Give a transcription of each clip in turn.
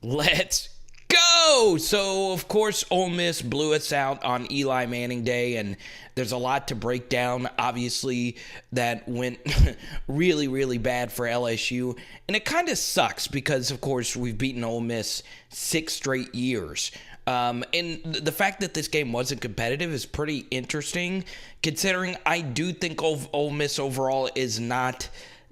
Let's go! So, of course, Ole Miss blew us out on Eli Manning Day, and there's a lot to break down. Obviously, that went really, really bad for LSU, and it kind of sucks because, of course, we've beaten Ole Miss 6 straight years. And the fact that this game wasn't competitive is pretty interesting, considering I do think Ole Miss overall is not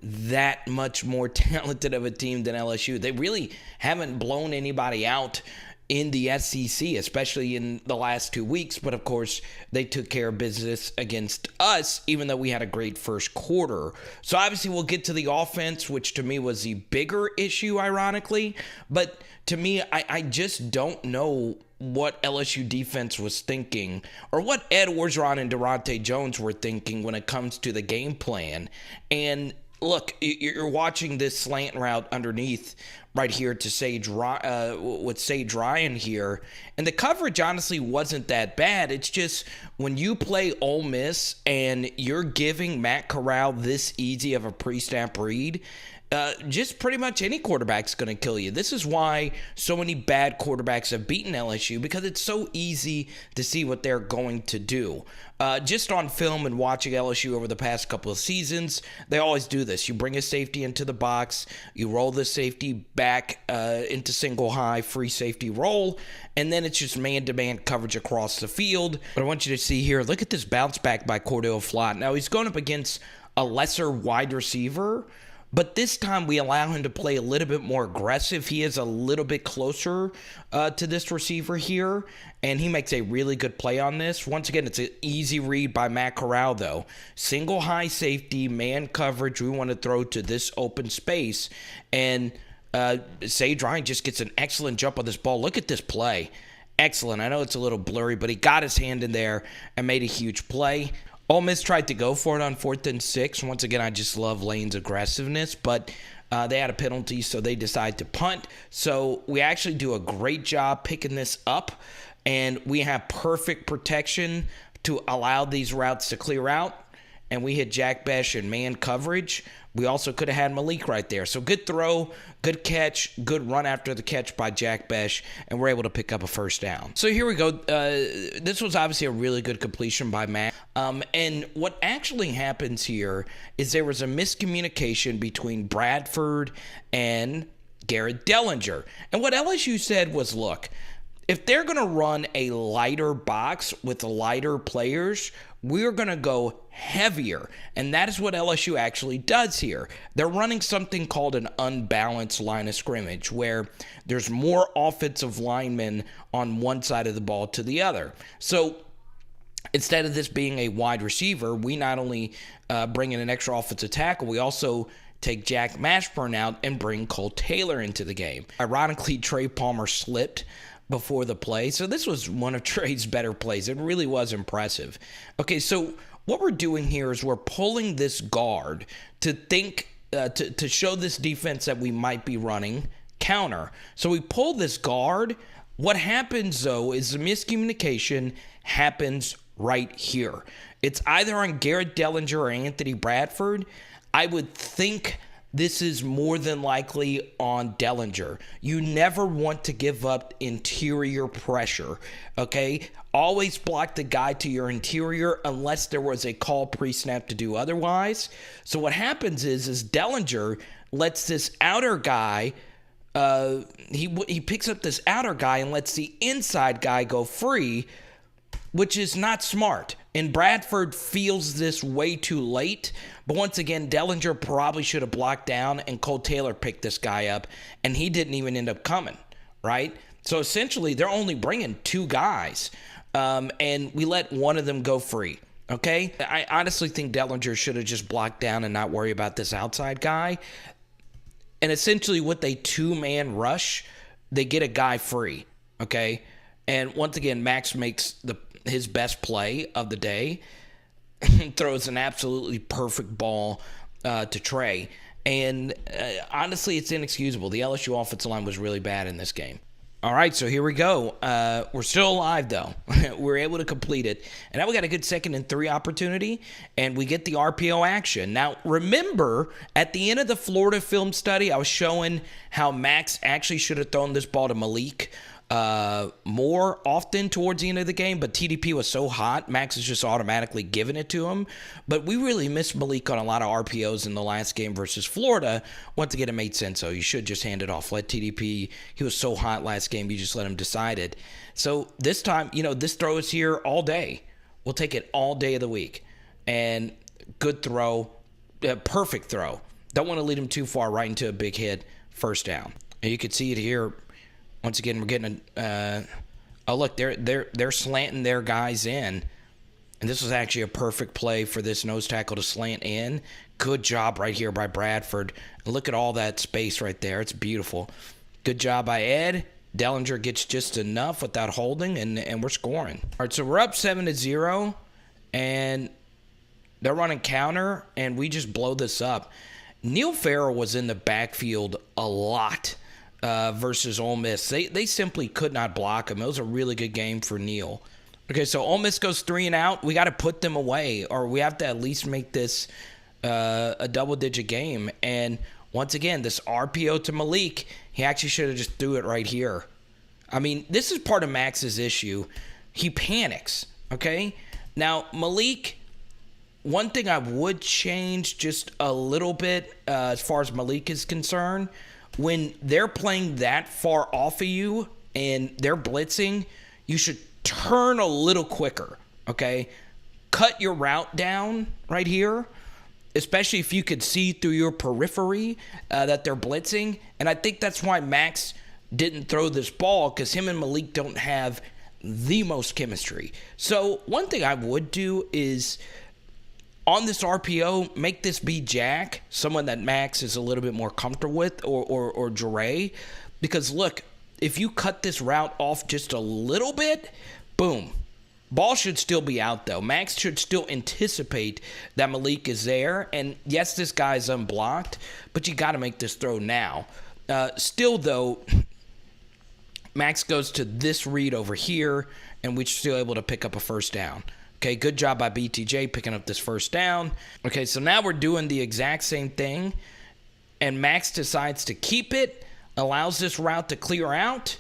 that much more talented of a team than LSU. They really haven't blown anybody out in the SEC, especially in the last 2 weeks. But, of course, they took care of business against us, even though we had a great first quarter. So, obviously, we'll get to the offense, which to me was the bigger issue, ironically. But to me, I just don't know what LSU defense was thinking or what Ed Orgeron and Durante Jones were thinking when it comes to the game plan. And look, you're watching this slant route underneath right here to with Sage Ryan here. And the coverage honestly wasn't that bad. It's just when you play Ole Miss and you're giving Matt Corral this easy of a pre-snap read, just pretty much any quarterback's going to kill you. This is why so many bad quarterbacks have beaten LSU, because it's so easy to see what they're going to do. Just on film and watching LSU over the past couple of seasons, they always do this. You bring a safety into the box, you roll the safety back into single high, free safety roll, and then it's just man-to-man coverage across the field. But I want you to see here, look at this bounce back by Cordell Flott. Now, he's going up against a lesser wide receiver, but this time we allow him to play a little bit more aggressive. He is a little bit closer to this receiver here, and he makes a really good play on this. Once again, it's an easy read by Matt Corral, though. Single high safety, man coverage, we want to throw to this open space, and Sage Ryan just gets an excellent jump on this ball. Look at this play. Excellent. I know it's a little blurry, but he got his hand in there and made a huge play. Ole Miss tried to go for it on 4th and 6. Once again, I just love Lane's aggressiveness, but they had a penalty, so they decided to punt. So we actually do a great job picking this up, and we have perfect protection to allow these routes to clear out. And we hit Jack Bech in man coverage. We also could have had Malik right there. So good throw, good catch, good run after the catch by Jack Bech, and we're able to pick up a first down. So here we go. This was obviously a really good completion by Matt. And what actually happens here is there was a miscommunication between Bradford and Garrett Dellinger. And what LSU said was, look, if they're going to run a lighter box with lighter players, we're going to go heavier. And that is what LSU actually does here. They're running something called an unbalanced line of scrimmage, where there's more offensive linemen on one side of the ball to the other. So instead of this being a wide receiver, we not only bring in an extra offensive tackle, we also take Jack Mashburn out and bring Cole Taylor into the game. Ironically, Trey Palmer slipped before the play. So this was one of Trey's better plays. It really was impressive. Okay, so what we're doing here is we're pulling this guard to think, to show this defense that we might be running counter. So we pull this guard. What happens, though, is the miscommunication happens right here. It's either on Garrett Dellinger or Anthony Bradford. I would think this is more than likely on Dellinger. You never want to give up interior pressure, okay? Always block the guy to your interior unless there was a call pre-snap to do otherwise. So what happens is Dellinger lets this outer guy, he picks up this outer guy and lets the inside guy go free, which is not smart. And Bradford feels this way too late. But once again, Dellinger probably should have blocked down, and Cole Taylor picked this guy up, and he didn't even end up coming, right? So essentially, they're only bringing 2 guys, and we let one of them go free, okay? I honestly think Dellinger should have just blocked down and not worry about this outside guy. And essentially, with a 2-man rush, they get a guy free, okay? And once again, Max makes his best play of the day, throws an absolutely perfect ball to Trey. And honestly, it's inexcusable. The LSU offensive line was really bad in this game. All right, so here we go. We're still alive, though. We're able to complete it. And now we got a good 2nd and 3 opportunity, and we get the RPO action. Now, remember, at the end of the Florida film study, I was showing how Max actually should have thrown this ball to Malik more often towards the end of the game, but TDP was so hot, Max is just automatically giving it to him. But we really missed Malik on a lot of RPOs in the last game versus Florida. Once again, it made sense, so you should just hand it off. Let TDP, he was so hot last game, you just let him decide it. So this time, this throw is here all day. We'll take it all day of the week. And good throw, perfect throw. Don't want to lead him too far right into a big hit, first down. And you can see it here. Once again, we're getting oh look, they're slanting their guys in, and this was actually a perfect play for this nose tackle to slant in. Good job right here by Bradford. And look at all that space right there. It's beautiful. Good job by Ed. Dellinger gets just enough without holding, and we're scoring. All right, so we're up 7-0, and they're running counter, and we just blow this up. Neil Farrell was in the backfield a lot. Versus Ole Miss. They simply could not block him. It was a really good game for Neil. Okay, so Ole Miss goes 3 and out. We got to put them away, or we have to at least make this a double-digit game. And once again, this RPO to Malik, he actually should have just threw it right here. I mean, this is part of Max's issue. He panics, okay? Now, Malik, one thing I would change just a little bit as far as Malik is concerned, when they're playing that far off of you and they're blitzing, you should turn a little quicker, okay? Cut your route down right here, especially if you could see through your periphery that they're blitzing. And I think that's why Max didn't throw this ball, because him and Malik don't have the most chemistry. So one thing I would do is, on this RPO, make this be Jack, someone that Max is a little bit more comfortable with, or Jerrion. Because, look, if you cut this route off just a little bit, boom. Ball should still be out, though. Max should still anticipate that Malik is there. And, yes, this guy's unblocked, but you got to make this throw now. Still, though, Max goes to this read over here, and we're still able to pick up a first down. Okay, good job by BTJ picking up this first down. Okay, so now we're doing the exact same thing, and Max decides to keep it, allows this route to clear out,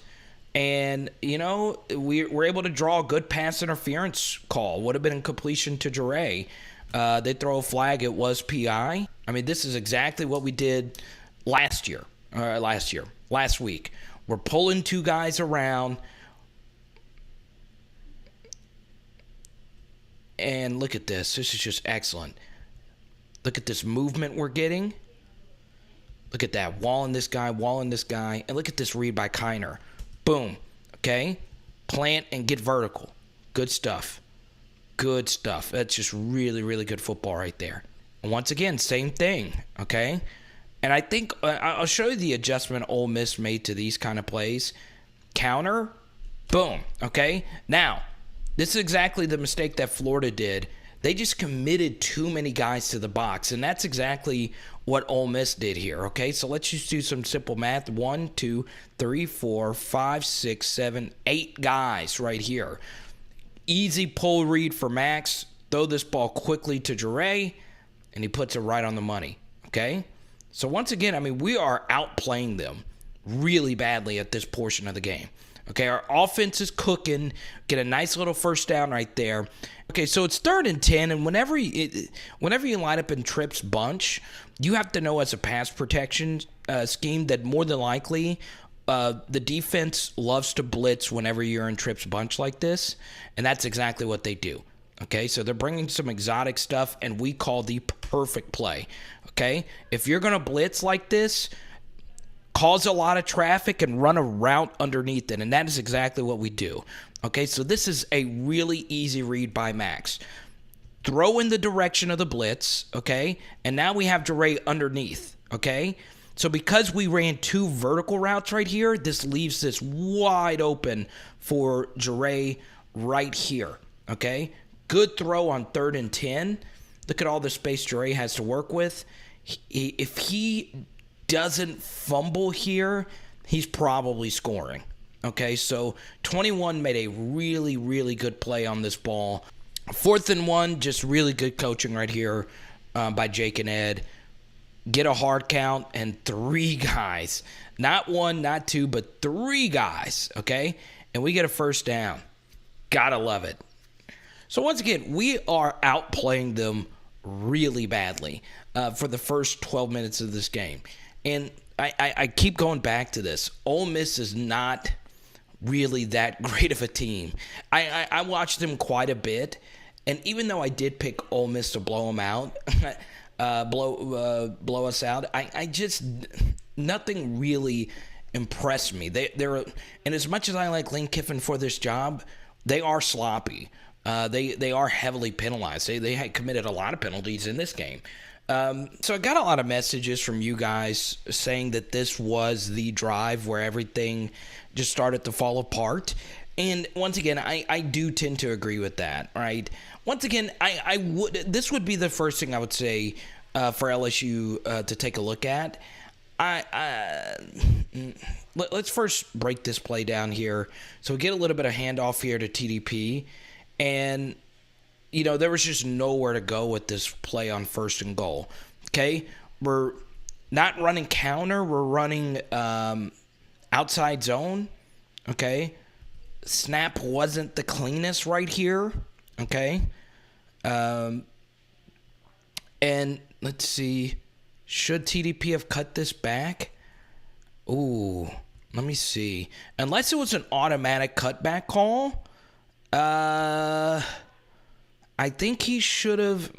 and, we're able to draw a good pass interference call. Would have been a completion to Jerrion. They throw a flag. It was PI. I mean, this is exactly what we did last week. We're pulling 2 guys around. And look at this. This is just excellent. Look at this movement we're getting. Look at that. Walling this guy. And look at this read by Kiner. Boom. Okay? Plant and get vertical. Good stuff. That's just really, really good football right there. And once again, same thing. Okay? And I think I'll show you the adjustment Ole Miss made to these kind of plays. Counter. Boom. Okay? Now, this is exactly the mistake that Florida did. They just committed too many guys to the box, and that's exactly what Ole Miss did here, okay? So let's just do some simple math. 1, 2, 3, 4, 5, 6, 7, 8 guys right here. Easy pull read for Max. Throw this ball quickly to Jerrion, and he puts it right on the money, okay? So once again, I mean, we are outplaying them really badly at this portion of the game. Okay, our offense is cooking. Get a nice little first down right there. Okay, so it's 3rd and 10, and whenever you line up in trips bunch, you have to know as a pass protection scheme that more than likely the defense loves to blitz whenever you're in trips bunch like this, and that's exactly what they do. Okay, so they're bringing some exotic stuff, and we call the perfect play. Okay, if you're going to blitz like this, cause a lot of traffic and run a route underneath it, and that is exactly what we do. Okay, so this is a really easy read by Max. Throw in the direction of the blitz, okay, and now we have Jerrion underneath, okay? So because we ran 2 vertical routes right here, this leaves this wide open for Jerrion right here, okay? Good throw on 3rd and 10. Look at all the space Jerrion has to work with. If he doesn't fumble here, he's probably scoring. Okay, so 21 made a really, really good play on this ball. 4th and 1, just really good coaching right here by Jake and Ed. Get a hard count and 3 guys. Not 1, not 2, but 3 guys, okay? And we get a first down. Gotta love it. So once again, we are outplaying them really badly for the first 12 minutes of this game. And I keep going back to this. Ole Miss is not really that great of a team. I watched them quite a bit, and even though I did pick Ole Miss to blow them out, blow us out, I just nothing really impressed me. They're and as much as I like Lane Kiffin for this job, they are sloppy. They are heavily penalized. They had committed a lot of penalties in this game. So I got a lot of messages from you guys saying that this was the drive where everything just started to fall apart. And once again, I do tend to agree with that, right? Once again, this would be the first thing I would say for LSU to take a look at. Let's first break this play down here. So we get a little bit of handoff here to TDP. And, there was just nowhere to go with this play on 1st and goal. Okay? We're not running counter. We're running outside zone. Okay? Snap wasn't the cleanest right here. Okay? And let's see. Should TDP have cut this back? Ooh, let me see. Unless it was an automatic cutback call, I think he should have.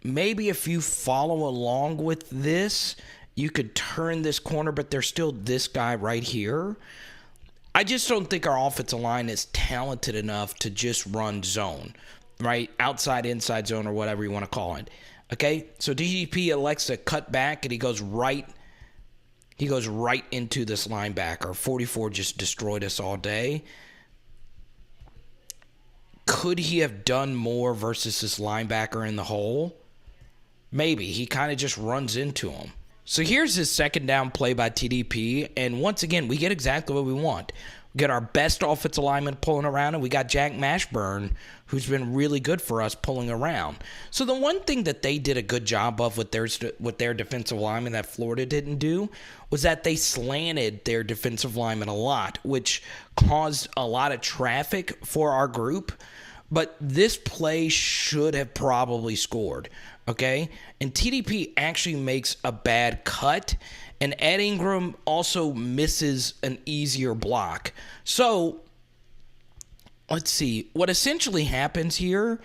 Maybe if you follow along with this, you could turn this corner, but there's still this guy right here. I just don't think our offensive line is talented enough to just run zone, right? Outside, inside zone, or whatever you want to call it. Okay, so DGP elects to cut back, and he goes right into this linebacker. 44 just destroyed us all day. Could he have done more versus this linebacker in the hole? Maybe. He kind of just runs into him. So here's his 2nd down play by TDP, and once again, we get exactly what we want. We get our best offensive lineman pulling around, and we got Jack Mashburn, who's been really good for us pulling around. So the one thing that they did a good job of with their defensive lineman that Florida didn't do was that they slanted their defensive lineman a lot, which caused a lot of traffic for our group. But this play should have probably scored, okay? And TDP actually makes a bad cut, and Ed Ingram also misses an easier block. So, let's see. What essentially happens here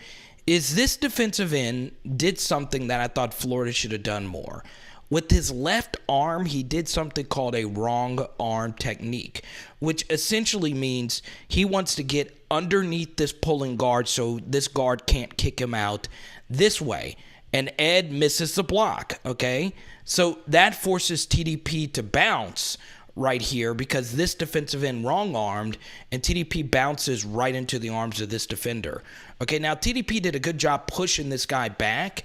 is this defensive end did something that I thought Florida should have done more. With his left arm, he did something called a wrong arm technique, which essentially means he wants to get underneath this pulling guard so this guard can't kick him out this way. And Ed misses the block, okay? So that forces TDP to bounce right here because this defensive end wrong-armed, and TDP bounces right into the arms of this defender. Okay, now TDP did a good job pushing this guy back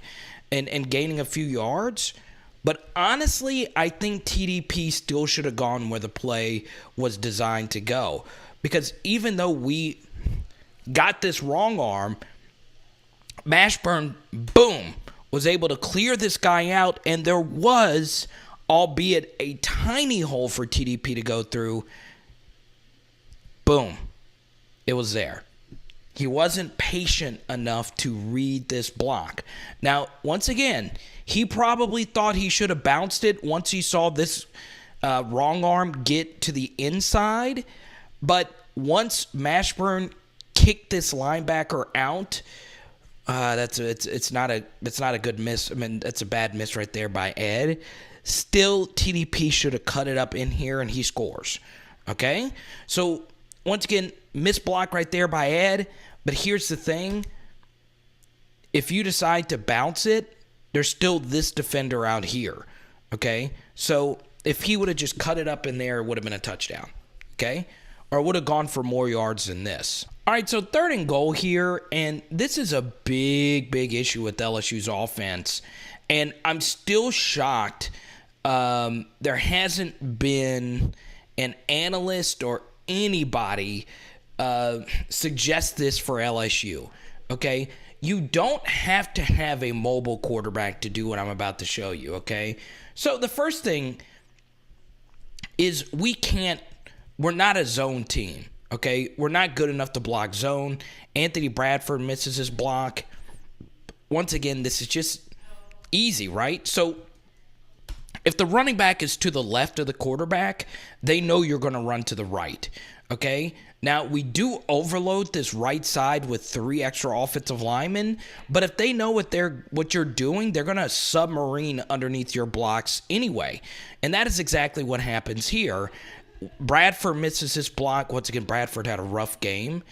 and gaining a few yards. But honestly, I think TDP still should have gone where the play was designed to go. Because even though we got this wrong arm, Mashburn, boom, was able to clear this guy out. And there was, albeit a tiny hole for TDP to go through, boom, it was there. He wasn't patient enough to read this block. Now, once again, he probably thought he should have bounced it once he saw this wrong arm get to the inside. But once Mashburn kicked this linebacker out, it's not a good miss. I mean, that's a bad miss right there by Ed. Still, TDP should have cut it up in here, and he scores. Okay? So, once again, missed block right there by Ed. But here's the thing. If you decide to bounce it, there's still this defender out here. Okay? So, if he would have just cut it up in there, it would have been a touchdown. Okay? Or would have gone for more yards than this. All right, so 3rd and goal here, and this is a big, big issue with LSU's offense. And I'm still shocked there hasn't been an analyst or anybody suggest this for LSU, okay? You don't have to have a mobile quarterback to do what I'm about to show you, okay? So the first thing is we're not a zone team, okay? We're not good enough to block zone. Anthony Bradford misses his block. Once again, this is just easy, right? So if the running back is to the left of the quarterback, they know you're going to run to the right, okay? Now, we do overload this right side with 3 extra offensive linemen, but if they know what you're doing, they're going to submarine underneath your blocks anyway. And that is exactly what happens here. Bradford misses his block. Once again, Bradford had a rough game.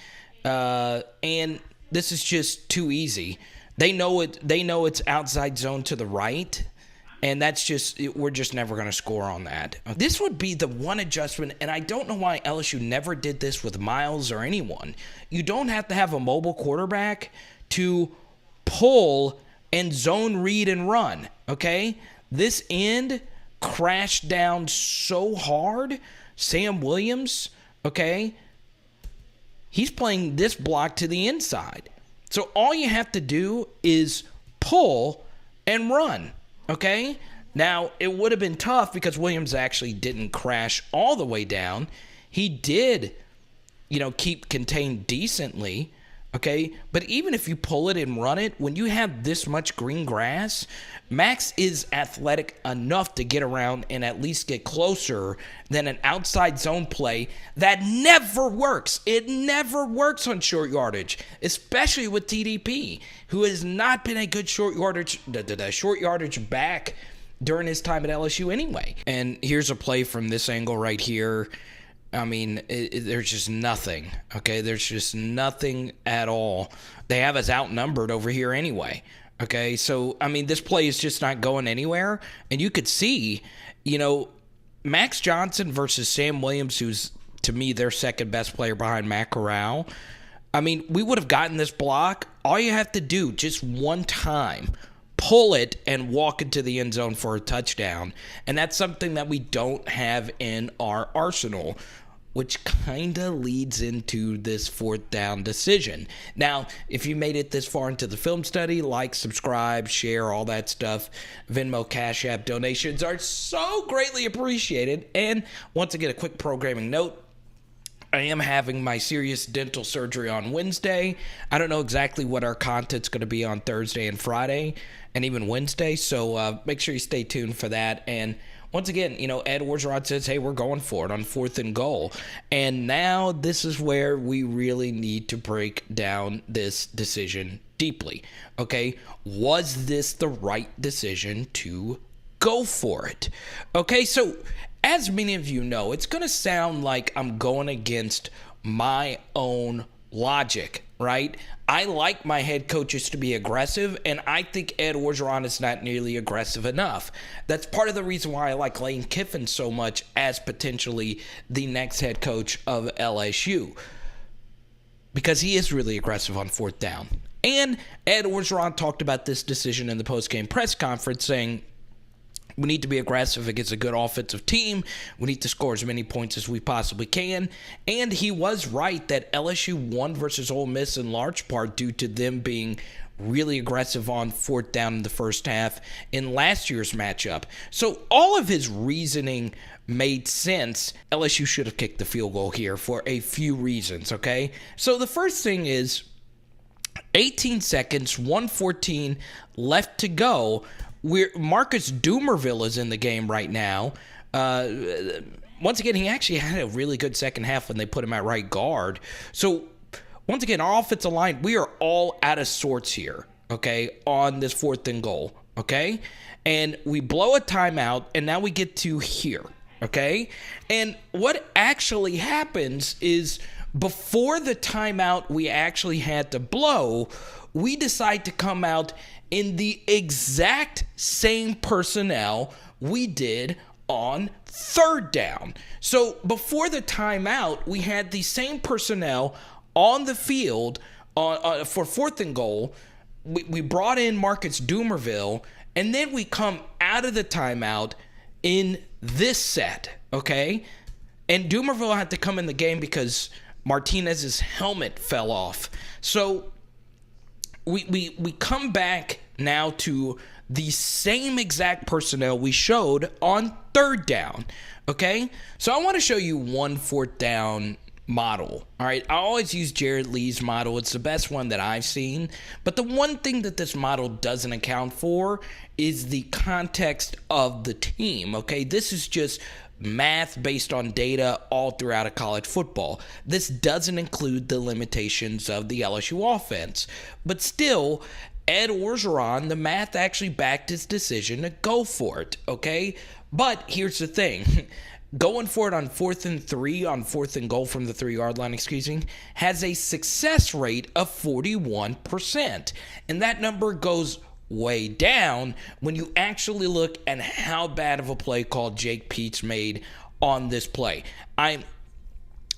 And this is just too easy. They know it's outside zone to the right. And we're just never going to score on that. This would be the one adjustment, and I don't know why LSU never did this with Miles or anyone. You don't have to have a mobile quarterback to pull and zone read and run, okay? This end crashed down so hard. Sam Williams, okay? He's playing this block to the inside. So all you have to do is pull and run. Okay, now it would have been tough because Williams actually didn't crash all the way down. He did, keep contained decently. Okay, but even if you pull it and run it, when you have this much green grass, Max is athletic enough to get around and at least get closer than an outside zone play that never works. It never works on short yardage, especially with TDP, who has not been a good short yardage back during his time at LSU anyway. And here's a play from this angle right here. I mean, there's just nothing, okay? There's just nothing at all. They have us outnumbered over here anyway, okay? So, I mean, this play is just not going anywhere. And you could see, Max Johnson versus Sam Williams, who's, to me, their second best player behind Matt Corral. I mean, we would have gotten this block. All you have to do, just one time, pull it and walk into the end zone for a touchdown. And that's something that we don't have in our arsenal, which kind of leads into this 4th down decision. Now, if you made it this far into the film study, like, subscribe, share, all that stuff. Venmo, Cash App donations are so greatly appreciated. And once again, a quick programming note. I am having my serious dental surgery on Wednesday. I don't know exactly what our content's going to be on Thursday and Friday and even Wednesday, so make sure you stay tuned for that. And once again, Ed Orgeron says, hey, we're going for it on 4th and goal. And now this is where we really need to break down this decision deeply, okay? Was this the right decision to go for it? Okay, so as many of you know, it's going to sound like I'm going against my own logic, right? I like my head coaches to be aggressive, and I think Ed Orgeron is not nearly aggressive enough. That's part of the reason why I like Lane Kiffin so much as potentially the next head coach of LSU, because he is really aggressive on 4th down. And Ed Orgeron talked about this decision in the post-game press conference, saying, we need to be aggressive against a good offensive team. We need to score as many points as we possibly can. And he was right that LSU won versus Ole Miss in large part due to them being really aggressive on 4th down in the first half in last year's matchup. So all of his reasoning made sense. LSU should have kicked the field goal here for a few reasons, okay? So the first thing is 18 seconds, 1:14 left to go. Marcus Dumervil is in the game right now. Once again, he actually had a really good second half when they put him at right guard. So, once again, our offensive line, we are all out of sorts here, okay, on this 4th and goal, okay? And we blow a timeout, and now we get to here, okay? And what actually happens is before the timeout we actually had to blow, we decide to come out in the exact same personnel we did on 3rd down. So before the timeout, we had the same personnel on the field for 4th and goal. We brought in Marcus Dumervil, and then we come out of the timeout in this set, okay? And Dumervil had to come in the game because Martinez's helmet fell off. So we come back now to the same exact personnel we showed on third down, okay? So I want to show you one fourth down model, all right? I always use Jared Lee's model. It's the best one that I've seen. But the one thing that this model doesn't account for is the context of the team, okay? This is just math based on data all throughout a college football. This doesn't include the limitations of the LSU offense. But still, Ed Orgeron, the math actually backed his decision to go for it, okay? But here's the thing. Going for it on 4th and 3, on 4th and goal from the 3-yard line, has a success rate of 41%. And that number goes way down when you actually look at how bad of a play call Jake Peetz made on this play. I'm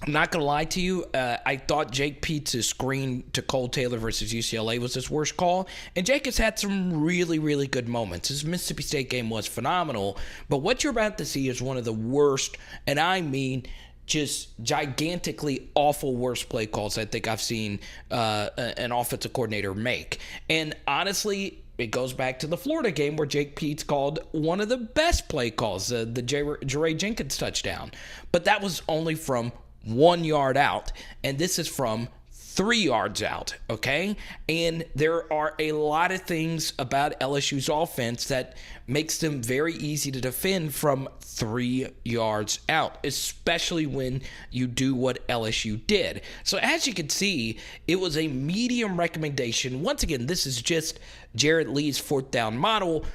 not going to lie to you. I thought Jake Peetz's screen to Cole Taylor versus UCLA was his worst call. And Jake has had some really, really good moments. His Mississippi State game was phenomenal. But what you're about to see is one of the worst, and I mean just gigantically awful worst play calls I think I've seen an offensive coordinator make. And honestly, it goes back to the Florida game where Jake Peetz called one of the best play calls, the Jerrion Jenkins touchdown. But that was only from 1 yard out, and this is from 3 yards out, okay? And there are a lot of things about LSU's offense that makes them very easy to defend from 3 yards out, especially when you do what LSU did. So as you can see, it was a medium recommendation. Once again, this is just Jared Lee's fourth down model.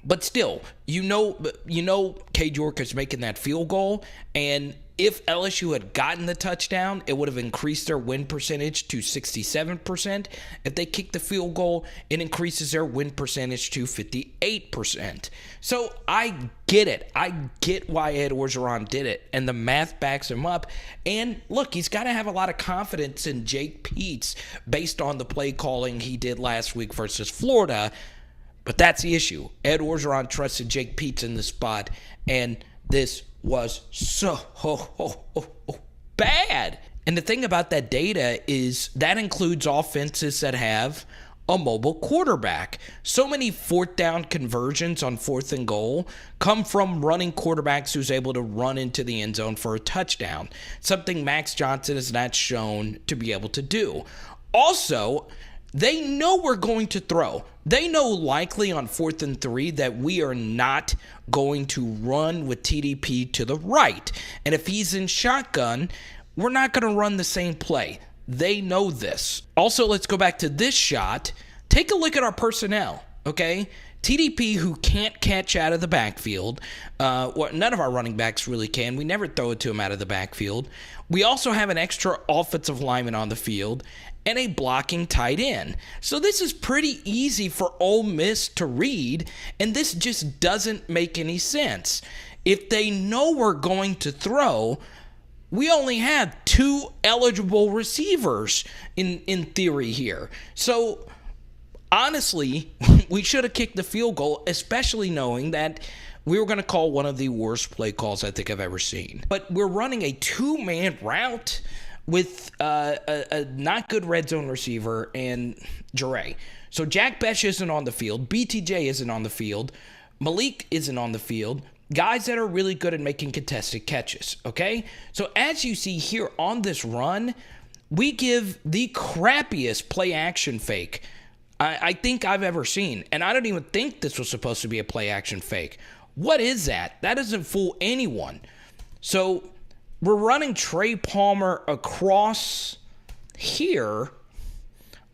But still, you know, Cade York is making that field goal, and if LSU had gotten the touchdown, it would have increased their win percentage to 67%. If they kick the field goal, it increases their win percentage to 58%. So I get it. I get why Ed Orgeron did it, and the math backs him up. And look, he's got to have a lot of confidence in Jake Peetz based on the play calling he did last week versus Florida. But that's the issue. Ed Orgeron trusted Jake Peetz in the spot, and this was so bad. And the thing about that data is that includes offenses that have a mobile quarterback. So many fourth down conversions on 4th and goal come from running quarterbacks who's able to run into the end zone for a touchdown, something Max Johnson has not shown to be able to do. Also, they know we're going to throw. They know likely on 4th and 3 that we are not going to run with TDP to the right. And if he's in shotgun, we're not going to run the same play. They know this. Also, let's go back to this shot. Take a look at our personnel, okay? TDP, who can't catch out of the backfield. None of our running backs really can. We never throw it to him out of the backfield. We also have an extra offensive lineman on the field and a blocking tight end. So this is pretty easy for Ole Miss to read, and this just doesn't make any sense. If they know we're going to throw, we only have 2 eligible receivers in theory here. So honestly, we should have kicked the field goal, especially knowing that we were going to call one of the worst play calls I think I've ever seen. But we're running a 2-man route with a not good red zone receiver and Jerrion. So Jack Bech isn't on the field. BTJ isn't on the field. Malik isn't on the field. Guys that are really good at making contested catches, okay? So as you see here on this run, we give the crappiest play action fake I think I've ever seen. And I don't even think this was supposed to be a play action fake. What is that? That doesn't fool anyone. So we're running Trey Palmer across here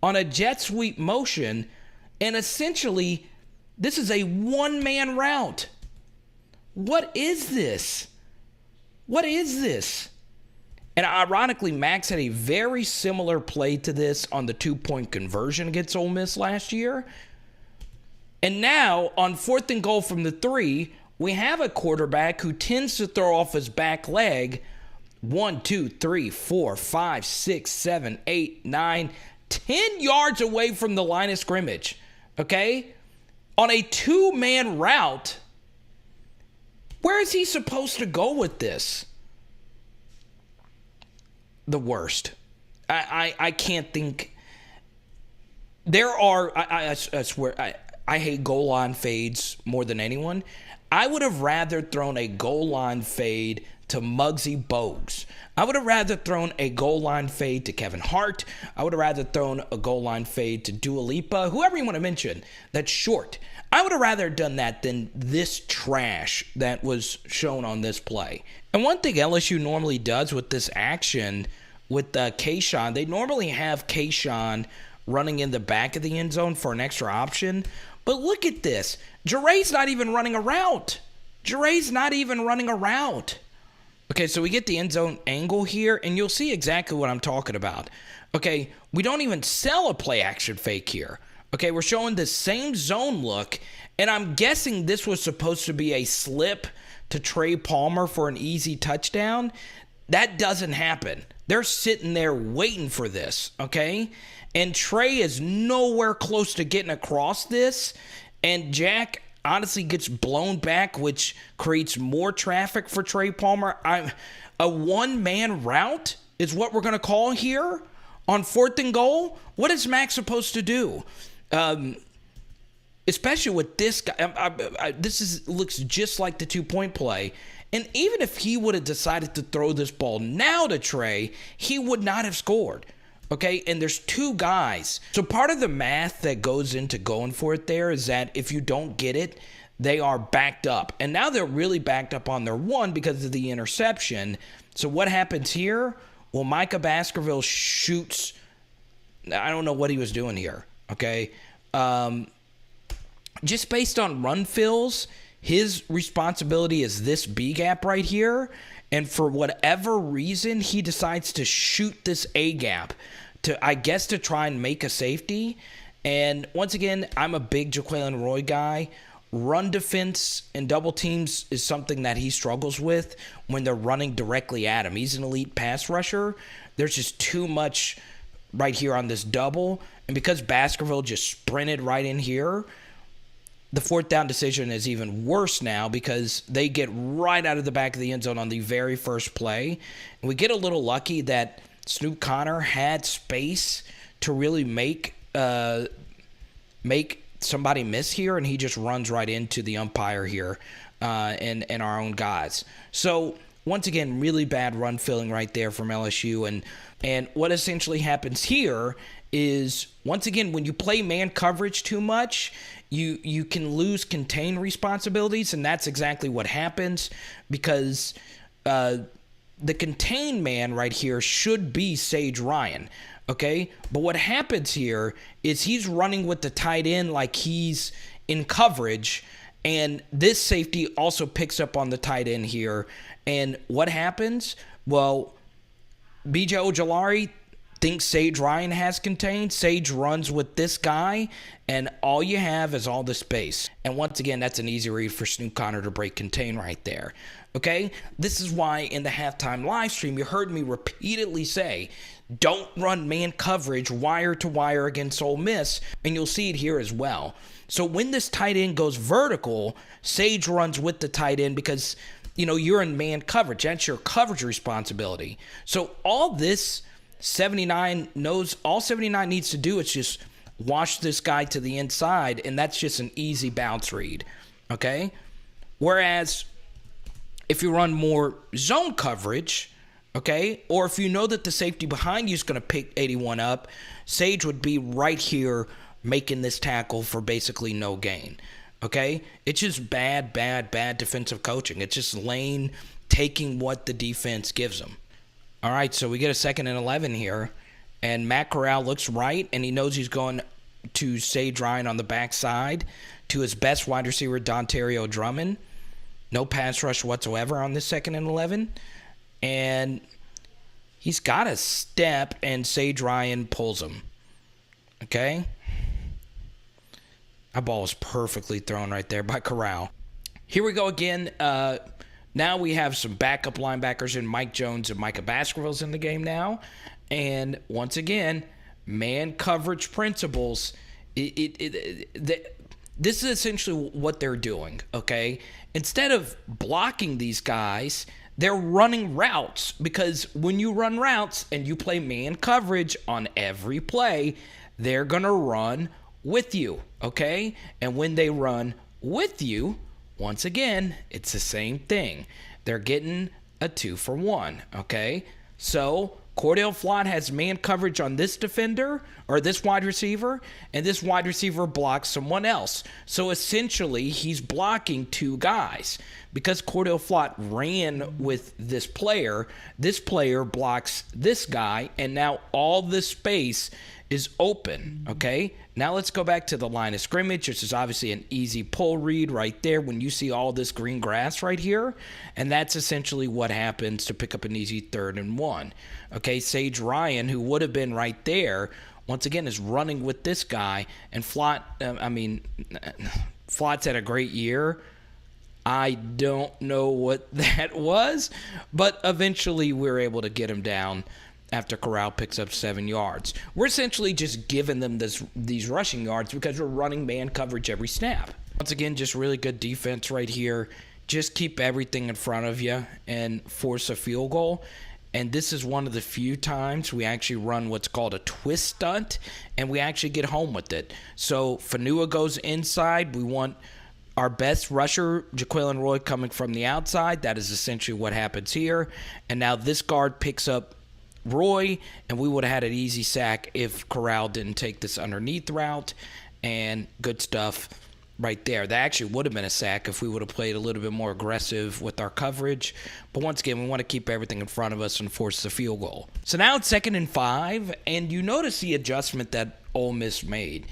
on a jet sweep motion, and essentially this is a one-man route. What is this? What is this? And ironically, Max had a very similar play to this on the 2-point conversion against Ole Miss last year. And now, on 4th and goal from the 3, we have a quarterback who tends to throw off his back leg 1, 2, 3, 4, 5, 6, 7, 8, 9, 10 yards away from the line of scrimmage. Okay? On a 2-man route, Where is he supposed to go with this? The worst. I can't think. There are, I swear, I hate goal line fades more than anyone. I would have rather thrown a goal line fade to Muggsy Bogues. I would have rather thrown a goal line fade to Kevin Hart. I would have rather thrown a goal line fade to Dua Lipa, whoever you want to mention that's short. I would have rather done that than this trash that was shown on this play. And one thing LSU normally does with this action with Kayshawn, they normally have Kayshawn running in the back of the end zone for an extra option. But look at this. Jerray's not even running a route. Okay, so we get the end zone angle here, and you'll see exactly what I'm talking about. Okay, we don't even sell a play action fake here. Okay, we're showing the same zone look, and I'm guessing this was supposed to be a slip to Trey Palmer for an easy touchdown. That doesn't happen. They're sitting there waiting for this, okay? And Trey is nowhere close to getting across this, and Jack honestly gets blown back, which creates more traffic for Trey Palmer. A one-man route is what we're going to call here on 4th and goal. What is Max supposed to do? Especially with this guy. Looks just like the 2-point play. And even if he would have decided to throw this ball now to Trey, he would not have scored. Okay, and there's 2 guys. So part of the math that goes into going for it there is that if you don't get it, they are backed up. And now they're really backed up on their 1 because of the interception. So what happens here? Well, Micah Baskerville shoots. I don't know what he was doing here. Okay, just based on run fills, his responsibility is this B gap right here. And for whatever reason, he decides to shoot this A gap to try and make a safety. And once again, I'm a big Jaquelin Roy guy. Run defense and double teams is something that he struggles with when they're running directly at him. He's an elite pass rusher. There's just too much right here on this double. And because Baskerville just sprinted right in here, the 4th down decision is even worse now because they get right out of the back of the end zone on the very first play. And we get a little lucky that Snoop Connor had space to really make somebody miss here, and he just runs right into the umpire here and our own guys. So once again, really bad run filling right there from LSU. And what essentially happens here is, once again, when you play man coverage too much, you can lose contain responsibilities, and that's exactly what happens because the contain man right here should be Sage Ryan, okay? But what happens here is he's running with the tight end like he's in coverage, and this safety also picks up on the tight end here. And what happens? Well, B.J. Ojolari thinks Sage Ryan has contained. Sage runs with this guy, and all you have is all the space. And once again, that's an easy read for Snoop Connor to break contain right there. Okay? This is why in the halftime live stream, you heard me repeatedly say, don't run man coverage wire to wire against Ole Miss, and you'll see it here as well. So when this tight end goes vertical, Sage runs with the tight end because, you're in man coverage. That's your coverage responsibility. So all 79 needs to do is just wash this guy to the inside, and that's just an easy bounce read, okay? Whereas if you run more zone coverage, okay, or if you know that the safety behind you is going to pick 81 up, Sage would be right here making this tackle for basically no gain, okay? It's just bad defensive coaching. It's just Lane taking what the defense gives him. All right, so we get a 2nd and 11 here, and Matt Corral looks right, and he knows he's going to Sage Ryan on the backside to his best wide receiver, Dontario Drummond. No pass rush whatsoever on this 2nd and 11, and he's got a step, and Sage Ryan pulls him. Okay? That ball was perfectly thrown right there by Corral. Here we go again. Now we have some backup linebackers in Mike Jones and Micah Baskerville's in the game now. And once again, man coverage principles. The this is essentially what they're doing, okay? Instead of blocking these guys, they're running routes, because when you run routes and you play man coverage on every play, they're going to run with you, okay? And when they run with you, once again, it's the same thing. They're getting a 2-for-1, okay? So Cordell Flott has man coverage on this defender or this wide receiver, and this wide receiver blocks someone else. So essentially, he's blocking two guys. Because Cordell Flott ran with this player blocks this guy, and now all this space is open, okay? Now let's go back to the line of scrimmage. This is obviously an easy pull read right there when you see all this green grass right here, and that's essentially what happens to pick up an easy 3rd and 1. Okay, Sage Ryan, who would have been right there, once again is running with this guy, and Flott's had a great year. I don't know what that was, but eventually we were able to get him down after Corral picks up 7 yards. We're essentially just giving them these rushing yards because we're running man coverage every snap. Once again, just really good defense right here. Just keep everything in front of you and force a field goal. And this is one of the few times we actually run what's called a twist stunt, and we actually get home with it. So Fanua goes inside. We want our best rusher, Jaquelin Roy, coming from the outside. That is essentially what happens here. And now this guard picks up Roy, and we would have had an easy sack if Corral didn't take this underneath route. And good stuff right there. That actually would have been a sack if we would have played a little bit more aggressive with our coverage. But once again, we want to keep everything in front of us and force the field goal. So now it's 2nd and 5, and you notice the adjustment that Ole Miss made.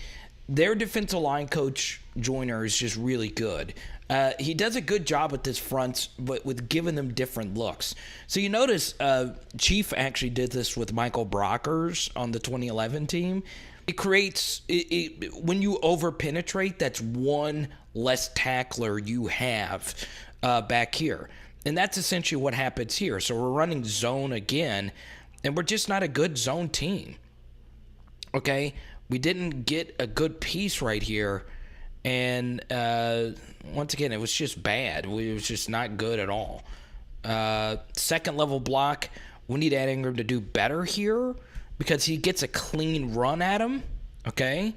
Their defensive line coach, Joyner, is just really good. He does a good job with his fronts, but with giving them different looks. So you notice Chief actually did this with Michael Brockers on the 2011 team. It creates, when you over-penetrate, that's one less tackler you have back here. And that's essentially what happens here. So we're running zone again, and we're just not a good zone team. Okay? We didn't get a good piece right here. And once again, it was just bad. It was just not good at all. Second level block, we need Ed Ingram to do better here because he gets a clean run at him, okay?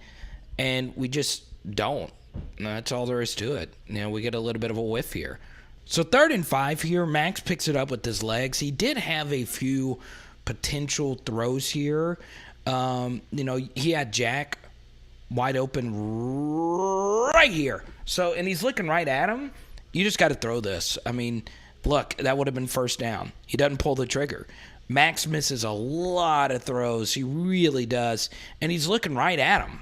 And we just don't. That's all there is to it. You know, we get a little bit of a whiff here. So 3rd and 5 here, Max picks it up with his legs. He did have a few potential throws here. He had Jack wide open right here. So, and he's looking right at him. You just got to throw this. I mean, look, that would have been 1st down. He doesn't pull the trigger. Max misses a lot of throws. He really does. And he's looking right at him.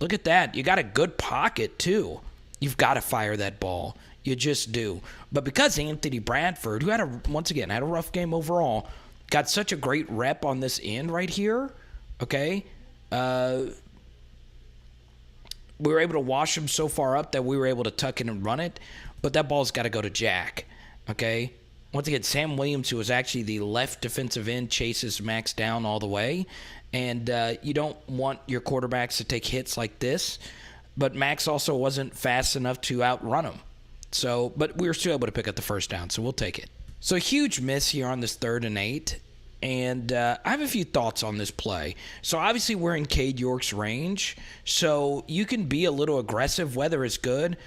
Look at that. You got a good pocket, too. You've got to fire that ball. You just do. But because Anthony Bradford, who had a rough game overall, got such a great rep on this end right here, okay, we were able to wash him so far up that we were able to tuck in and run it. But that ball's got to go to Jack, okay? Once again, Sam Williams, who was actually the left defensive end, chases Max down all the way. And you don't want your quarterbacks to take hits like this. But Max also wasn't fast enough to outrun him. So, but we were still able to pick up the 1st down, so we'll take it. So a huge miss here on this 3rd and 8. And I have a few thoughts on this play. So obviously we're in Cade York's range. So you can be a little aggressive, whether it's good.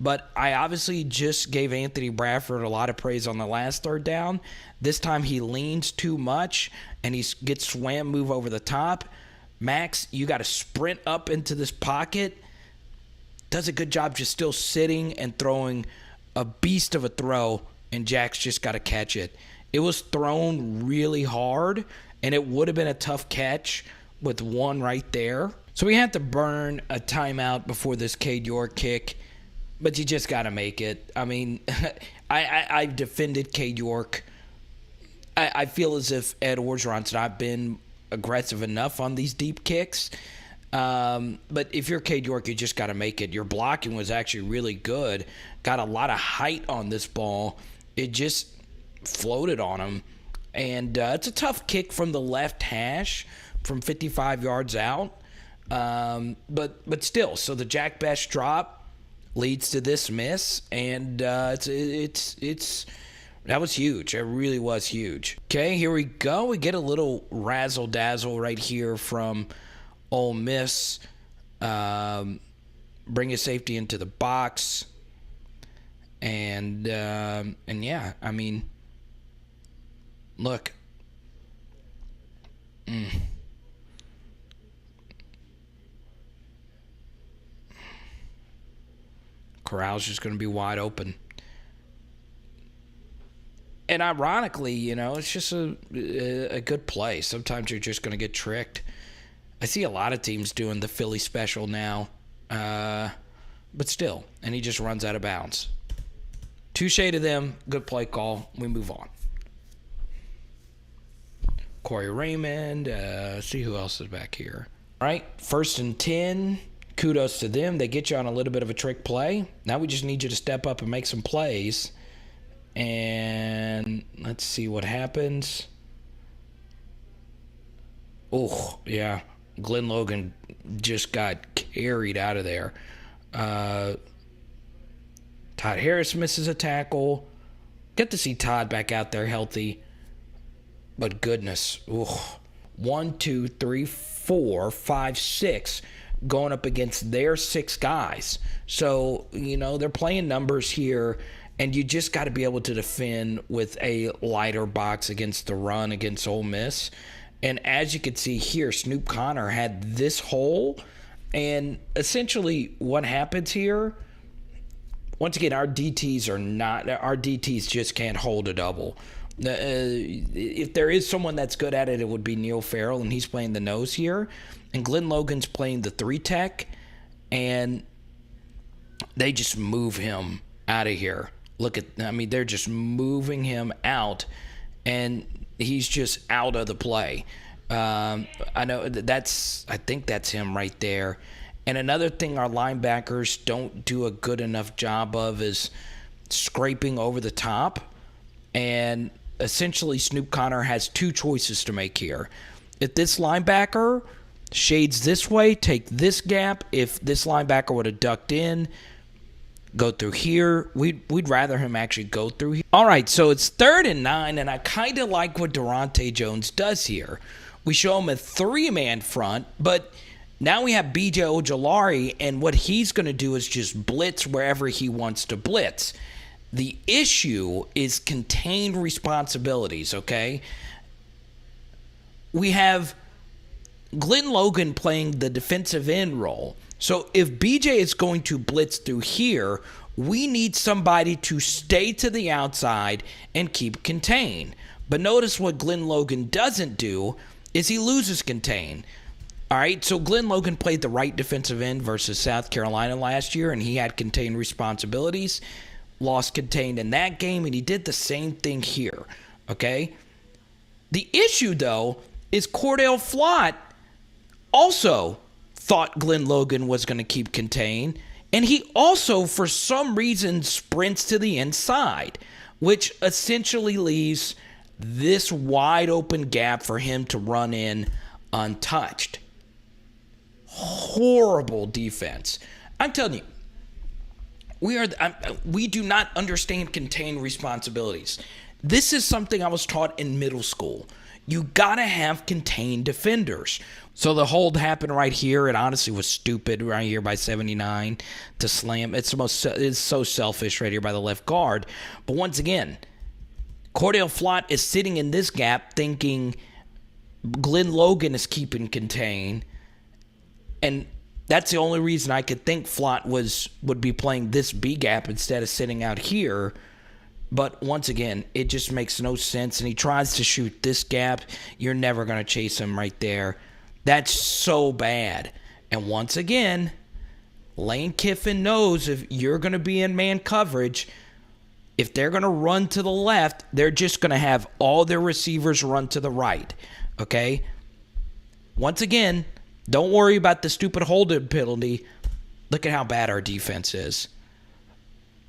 But I obviously just gave Anthony Bradford a lot of praise on the last 3rd down. This time he leans too much and he gets swam move over the top. Max, you got to sprint up into this pocket. Does a good job just still sitting and throwing a beast of a throw, and Jack's just got to catch it. It was thrown really hard, and it would have been a tough catch with one right there. So we had to burn a timeout before this Cade York kick, but you just got to make it. I mean, I defended Cade York. I feel as if Ed Orgeron's not been aggressive enough on these deep kicks. But if you're Cade York, you just got to make it. Your blocking was actually really good. Got a lot of height on this ball. It just floated on him. And it's a tough kick from the left hash from 55 yards out. But still, so the Jack Bech drop, leads to this miss, and it's that was huge. It really was huge. Okay, here we go. We get a little razzle-dazzle right here from Ole Miss. Bring a safety into the box. And yeah, I mean, look. Corral's just going to be wide open. And ironically, it's just a good play. Sometimes you're just going to get tricked. I see a lot of teams doing the Philly special now. But still, and he just runs out of bounds. Touche to them. Good play call. We move on. Corey Raymond. See who else is back here. All right, 1st and 10. Kudos to them. They get you on a little bit of a trick play. Now we just need you to step up and make some plays. And let's see what happens. Oh, yeah. Glenn Logan just got carried out of there. Todd Harris misses a tackle. Get to see Todd back out there healthy. But goodness. Ooh. 1, 2, 3, 4, 5, 6 going up against their 6 guys. So, they're playing numbers here. And you just got to be able to defend with a lighter box against the run against Ole Miss. And as you can see here, Snoop Connor had this hole. And essentially what happens here, once again, our DTs just can't hold a double. If there is someone that's good at it, it would be Neil Farrell, and he's playing the nose here. And Glenn Logan's playing the 3 tech. And they just move him out of here. They're just moving him out, and he's just out of the play. I think that's him right there. And another thing our linebackers don't do a good enough job of is scraping over the top. And essentially Snoop Connor has 2 choices to make here. If this linebacker shades this way, take this gap. If this linebacker would have ducked in, go through here. We'd rather him actually go through here. All right, so it's 3rd and 9, and I kind of like what Durante Jones does here. We show him a 3-man front, but now we have BJ Ojulari, and what he's going to do is just blitz wherever he wants to blitz. The issue is contained responsibilities, okay? We have Glenn Logan playing the defensive end role. So if BJ is going to blitz through here, we need somebody to stay to the outside and keep contained. But notice what Glenn Logan doesn't do is he loses contain. All right, so Glenn Logan played the right defensive end versus South Carolina last year, and he had contained responsibilities, lost contained in that game, and he did the same thing here, okay? The issue, though, is Cordell Flott also thought Glenn Logan was going to keep contained, and he also, for some reason, sprints to the inside, which essentially leaves this wide open gap for him to run in untouched. Horrible defense. I'm telling you, we do not understand contained responsibilities. This is something I was taught in middle school. You gotta have contained defenders. So the hold happened right here. It honestly was stupid right here by 79 to slam. It's so selfish right here by the left guard. But once again, Cordell Flott is sitting in this gap thinking Glenn Logan is keeping contained. And that's the only reason I could think Flott would be playing this B gap instead of sitting out here. But once again, it just makes no sense. And he tries to shoot this gap. You're never going to chase him right there. That's so bad. And once again, Lane Kiffin knows if you're going to be in man coverage, if they're going to run to the left, they're just going to have all their receivers run to the right. Okay? Once again, don't worry about the stupid holding penalty. Look at how bad our defense is.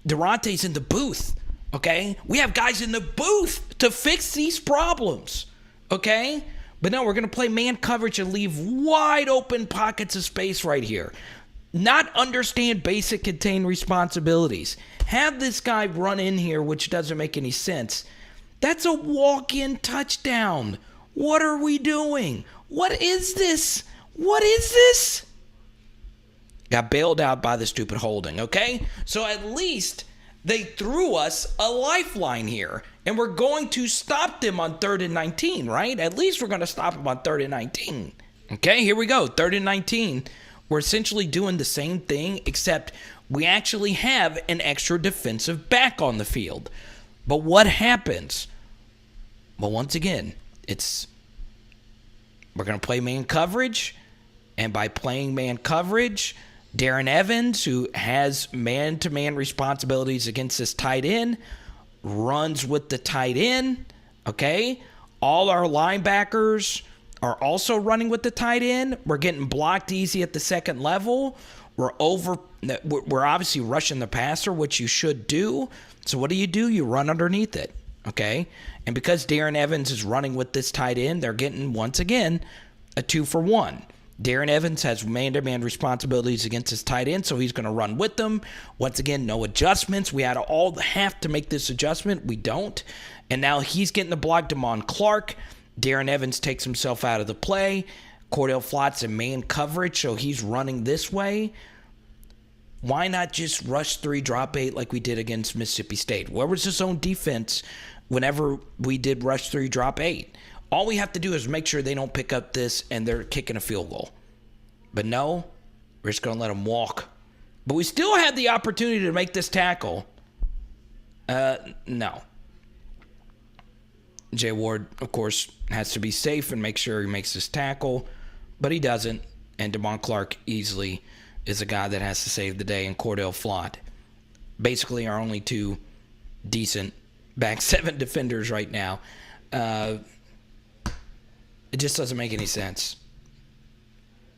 Durante's in the booth. Okay? We have guys in the booth to fix these problems. Okay? But no, we're going to play man coverage and leave wide open pockets of space right here. not understand basic contained responsibilities. Have this guy run in here, which doesn't make any sense. That's a walk-in touchdown. What are we doing? What is this? What is this? Got bailed out by the stupid holding, okay? So at least they threw us a lifeline here, and we're going to stop them on 3rd and 19, right? At least we're going to stop them on 3rd and 19. Okay, here we go, 3rd and 19. We're essentially doing the same thing, except we actually have an extra defensive back on the field. But what happens? Well, once again, we're going to play man coverage, and by playing man coverage, Darren Evans, who has man-to-man responsibilities against this tight end, runs with the tight end, okay? All our linebackers are also running with the tight end. We're getting blocked easy at the second level. We're obviously rushing the passer, which you should do. So what do? You run underneath it, okay? And because Darren Evans is running with this tight end, they're getting, once again, a 2-for-1. Darren Evans has man-to-man responsibilities against his tight end, so he's going to run with them. Once again, no adjustments. We have to make this adjustment. We don't. And now he's getting the block. Damon Clark. Darren Evans takes himself out of the play. Cordell Flott's in man coverage, so he's running this way. Why not just rush 3, drop 8 like we did against Mississippi State? Where was his own defense whenever we did rush 3, drop 8? All we have to do is make sure they don't pick up this and they're kicking a field goal. But no, we're just going to let them walk. But we still had the opportunity to make this tackle. No. Jay Ward, of course, has to be safe and make sure he makes this tackle. But he doesn't. And Damon Clark easily is a guy that has to save the day. And Cordell Flott. Basically our only 2 decent back 7 defenders right now. It just doesn't make any sense.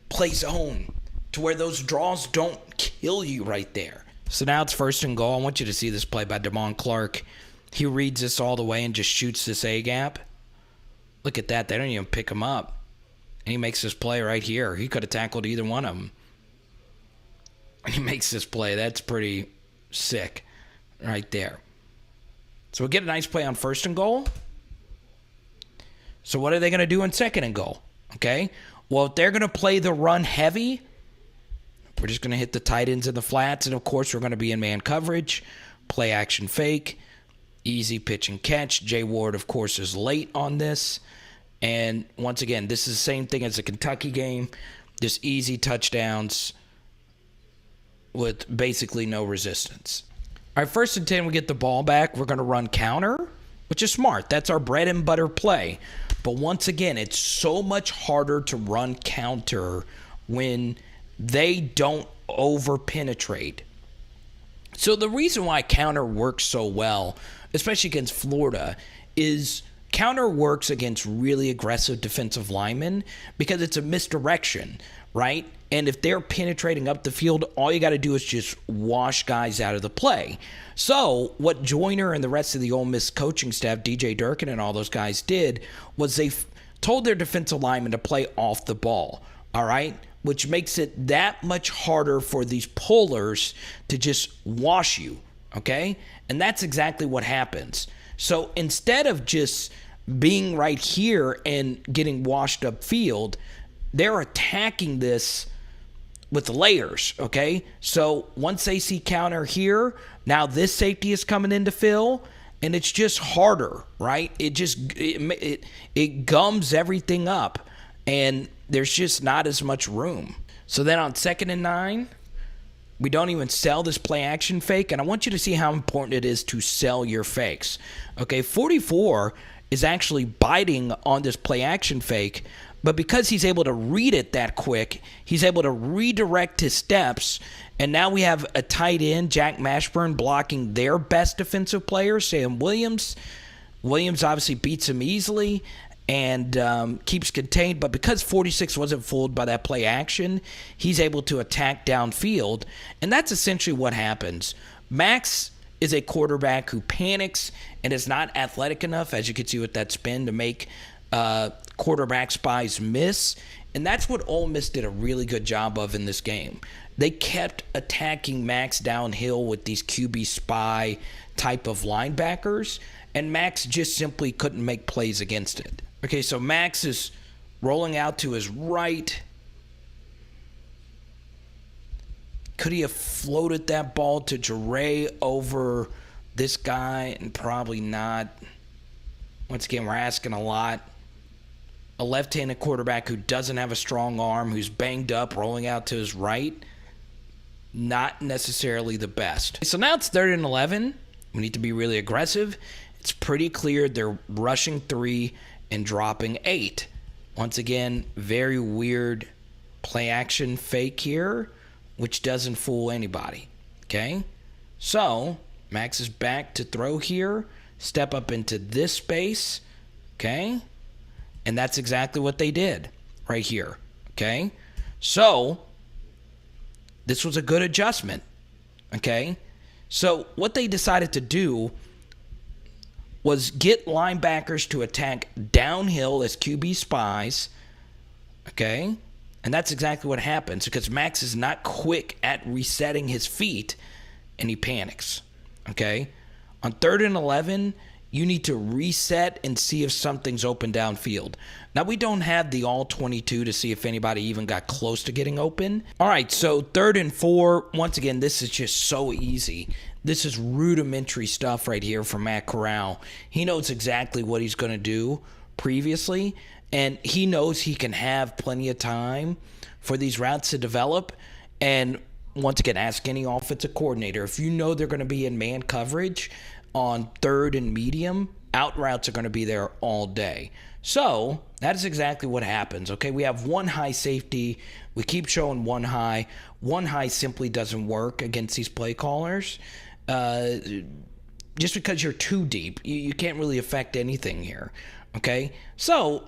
Play zone to where those draws don't kill you right there. So now it's 1st and goal. I want you to see this play by Damon Clark. He reads this all the way and just shoots this A-gap. Look at that. They don't even pick him up. And he makes this play right here. He could have tackled either one of them. And he makes this play. That's pretty sick right there. So we get a nice play on 1st and goal. So what are they going to do in 2nd and goal? Okay. Well, if they're going to play the run heavy, we're just going to hit the tight ends in the flats. And, of course, we're going to be in man coverage, play action fake, easy pitch and catch. Jay Ward, of course, is late on this. And, once again, this is the same thing as the Kentucky game. Just easy touchdowns with basically no resistance. All right, 1st and 10, we get the ball back. We're going to run counter, which is smart. That's our bread and butter play. But once again, it's so much harder to run counter when they don't over-penetrate. So the reason why counter works so well, especially against Florida, is counter works against really aggressive defensive linemen because it's a misdirection, right? And if they're penetrating up the field, all you got to do is just wash guys out of the play. So what Joyner and the rest of the Ole Miss coaching staff, DJ Durkin and all those guys did, was they told their defensive linemen to play off the ball, all right? Which makes it that much harder for these pullers to just wash you, okay? And that's exactly what happens. So instead of just being right here and getting washed upfield, they're attacking this with layers, okay? So once they see counter here, now this safety is coming in to fill, and it's just harder, right? It gums everything up, and there's just not as much room. So then on 2nd and 9, we don't even sell this play action fake, and I want you to see how important it is to sell your fakes. Okay, 44 is actually biting on this play action fake, but because he's able to read it that quick, he's able to redirect his steps, and now we have a tight end, Jack Mashburn, blocking their best defensive player, Sam Williams. Williams obviously beats him easily and keeps contained, but because 46 wasn't fooled by that play action, he's able to attack downfield, and that's essentially what happens. Max is a quarterback who panics and is not athletic enough, as you can see with that spin, to make quarterback spies miss. And that's what Ole Miss did a really good job of in this game. They kept attacking Max downhill with these QB spy type of linebackers, and Max just simply couldn't make plays against it. Okay, so Max is rolling out to his right. Could he have floated that ball to Jerrion over this guy? And probably not. Once again, we're asking a lot. A left-handed quarterback who doesn't have a strong arm, who's banged up, rolling out to his right, not necessarily the best. So now it's 3rd and 11. We need to be really aggressive. It's pretty clear they're rushing 3 and dropping 8. Once again, very weird play action fake here, which doesn't fool anybody. Okay? So, Max is back to throw here. Step up into this space. Okay? And that's exactly what they did right here. Okay? So, this was a good adjustment. Okay? So, what they decided to do was get linebackers to attack downhill as QB spies. Okay? And that's exactly what happens because Max is not quick at resetting his feet and he panics. Okay? On 3rd and 11, you need to reset and see if something's open downfield. Now, we don't have the all 22 to see if anybody even got close to getting open. All right, so 3rd and 4. Once again, this is just so easy. This is rudimentary stuff right here from Matt Corral. He knows exactly what he's going to do previously, and he knows he can have plenty of time for these routes to develop. And once again, ask any offensive coordinator. If you know they're going to be in man coverage on 3rd and medium, out routes are going to be there all day. So that is exactly what happens. Okay, we have one high safety. We keep showing one high. One high simply doesn't work against these play callers. Just because you're too deep, you can't really affect anything here. Okay, so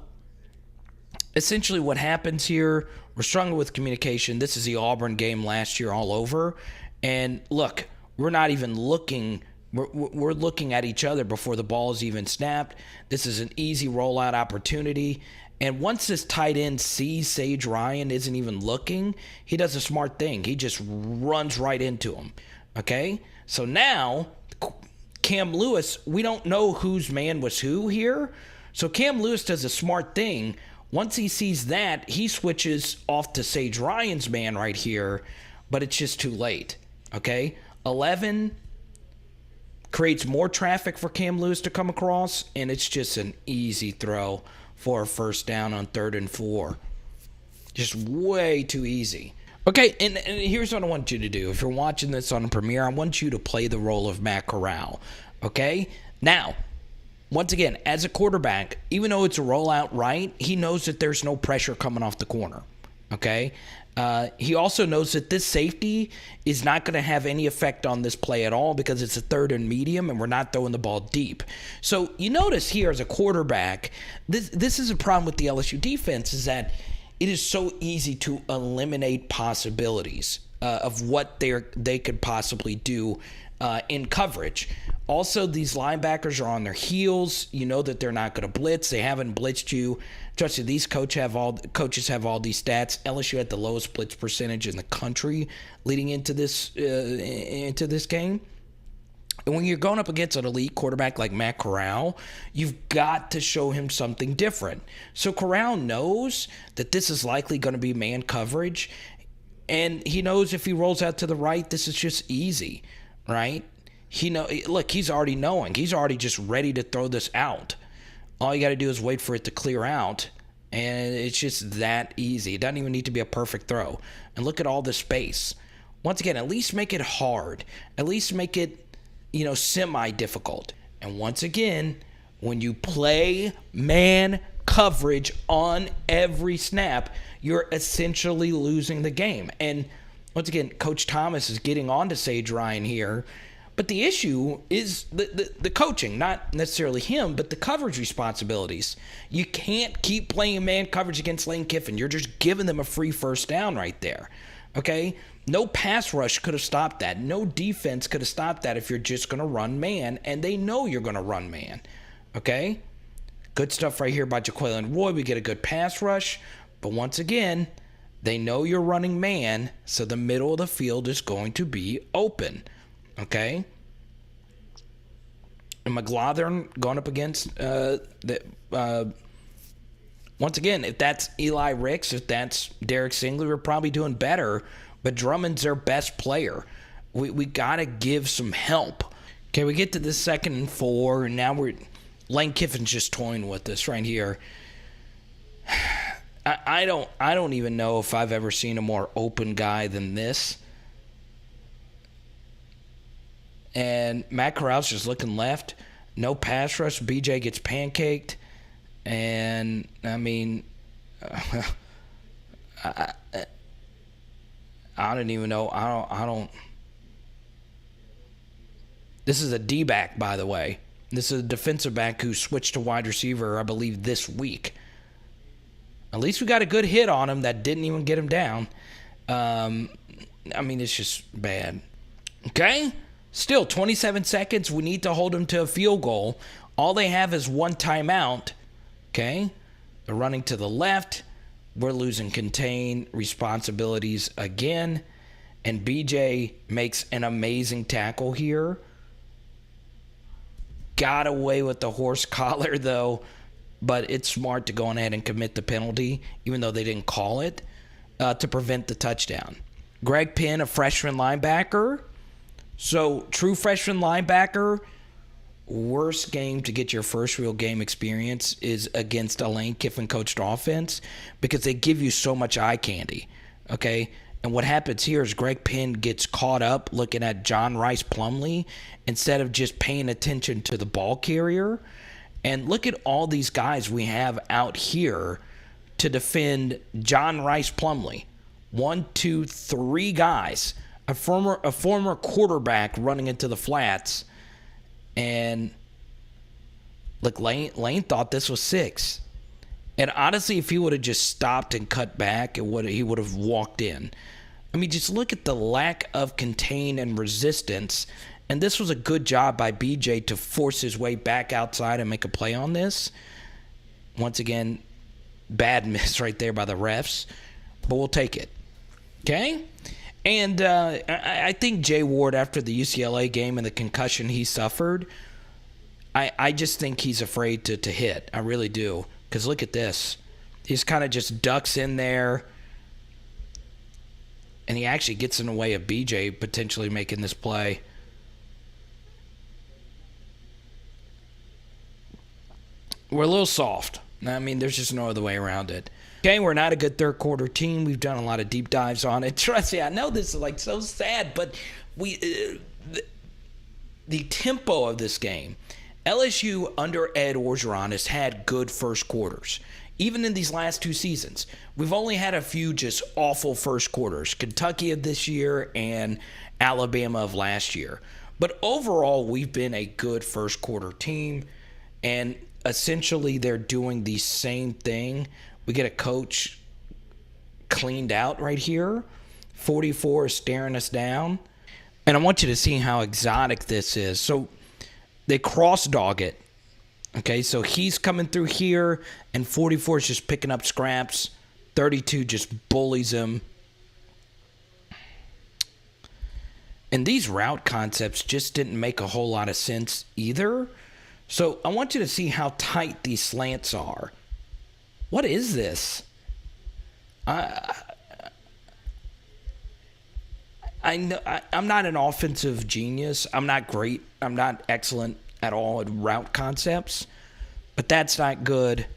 essentially what happens here, we're struggling with communication. This is the Auburn game last year all over. And look, we're not even looking. We're looking at each other before the ball is even snapped. This is an easy rollout opportunity. And once this tight end sees Sage Ryan isn't even looking, he does a smart thing. He just runs right into him. Okay? So now, Cam Lewis, we don't know whose man was who here. So Cam Lewis does a smart thing. Once he sees that, he switches off to Sage Ryan's man right here, but it's just too late. Okay? 11 creates more traffic for Cam Lewis to come across, and it's just an easy throw for a first down on 3rd and 4. Just way too easy. Okay, and here's what I want you to do. If you're watching this on Premiere, I want you to play the role of Matt Corral. Okay? Now, once again, as a quarterback, even though it's a rollout right, he knows that there's no pressure coming off the corner. Okay? He also knows that this safety is not going to have any effect on this play at all because it's a 3rd and medium and we're not throwing the ball deep. So you notice here as a quarterback, this is a problem with the LSU defense is that it is so easy to eliminate possibilities of what they could possibly do in coverage. Also, these linebackers are on their heels. You know that they're not going to blitz. They haven't blitzed you. Trust me, these coaches have all these stats. LSU had the lowest blitz percentage in the country leading into this game. And when you're going up against an elite quarterback like Matt Corral, you've got to show him something different. So Corral knows that this is likely going to be man coverage, and he knows if he rolls out to the right, this is just easy, right? He's already knowing. He's already just ready to throw this out. All you got to do is wait for it to clear out, and it's just that easy. It doesn't even need to be a perfect throw. And look at all the space. Once again, at least make it hard. At least make it, semi-difficult. And once again, when you play man coverage on every snap, you're essentially losing the game. And once again, Coach Thomas is getting on to Sage Ryan here. But the issue is the coaching, not necessarily him, but the coverage responsibilities. You can't keep playing man coverage against Lane Kiffin. You're just giving them a free first down right there, okay? No pass rush could have stopped that. No defense could have stopped that if you're just going to run man, and they know you're going to run man, okay? Good stuff right here by Jaquelin Roy. We get a good pass rush. But once again, they know you're running man, so the middle of the field is going to be open. Okay? And McLaughlin going up against once again, if that's Eli Ricks, if that's Derek Stingley, we're probably doing better. But Drummond's their best player. We got to give some help. Okay, we get to the 2nd and 4, and now Lane Kiffin's just toying with us right here. I don't even know if I've ever seen a more open guy than this. And Matt Corral's just looking left. No pass rush. BJ gets pancaked. And, I mean, I don't even know. I don't. This is a D-back, by the way. This is a defensive back who switched to wide receiver, I believe, this week. At least we got a good hit on him that didn't even get him down. I mean, it's just bad. Okay? Still, 27 seconds. We need to hold them to a field goal. All they have is one timeout. Okay? They're running to the left. We're losing contain responsibilities again. And BJ makes an amazing tackle here. Got away with the horse collar, though. But it's smart to go ahead and commit the penalty, even though they didn't call it, to prevent the touchdown. Greg Penn, a freshman linebacker. So, true freshman linebacker, worst game to get your first real game experience is against a Lane Kiffin coached offense because they give you so much eye candy, okay? And what happens here is Greg Penn gets caught up looking at John Rice Plumlee instead of just paying attention to the ball carrier. And look at all these guys we have out here to defend John Rice Plumlee. 1, 2, 3 guys. A former quarterback running into the flats. And look, Lane thought this was 6. And honestly, if he would have just stopped and cut back, he would have walked in. I mean, just look at the lack of contain and resistance. And this was a good job by BJ to force his way back outside and make a play on this. Once again, bad miss right there by the refs. But we'll take it. Okay? And I think Jay Ward, after the UCLA game and the concussion he suffered, I just think he's afraid to hit. I really do. Because look at this. He's kind of just ducks in there. And he actually gets in the way of BJ potentially making this play. We're a little soft. I mean, there's just no other way around it. Okay, we're not a good third quarter team. We've done a lot of deep dives on it. Trust me, I know this is like so sad, but the tempo of this game, LSU under Ed Orgeron has had good first quarters. Even in these last 2 seasons, we've only had a few just awful first quarters. Kentucky of this year and Alabama of last year. But overall, we've been a good first quarter team, and essentially they're doing the same thing. We get a coach cleaned out right here. 44 is staring us down. And I want you to see how exotic this is. So they cross-dog it. Okay, so he's coming through here, and 44 is just picking up scraps. 32 just bullies him. And these route concepts just didn't make a whole lot of sense either. So I want you to see how tight these slants are. What is this? I'm not an offensive genius. I'm not great. I'm not excellent at all at route concepts. But that's not good.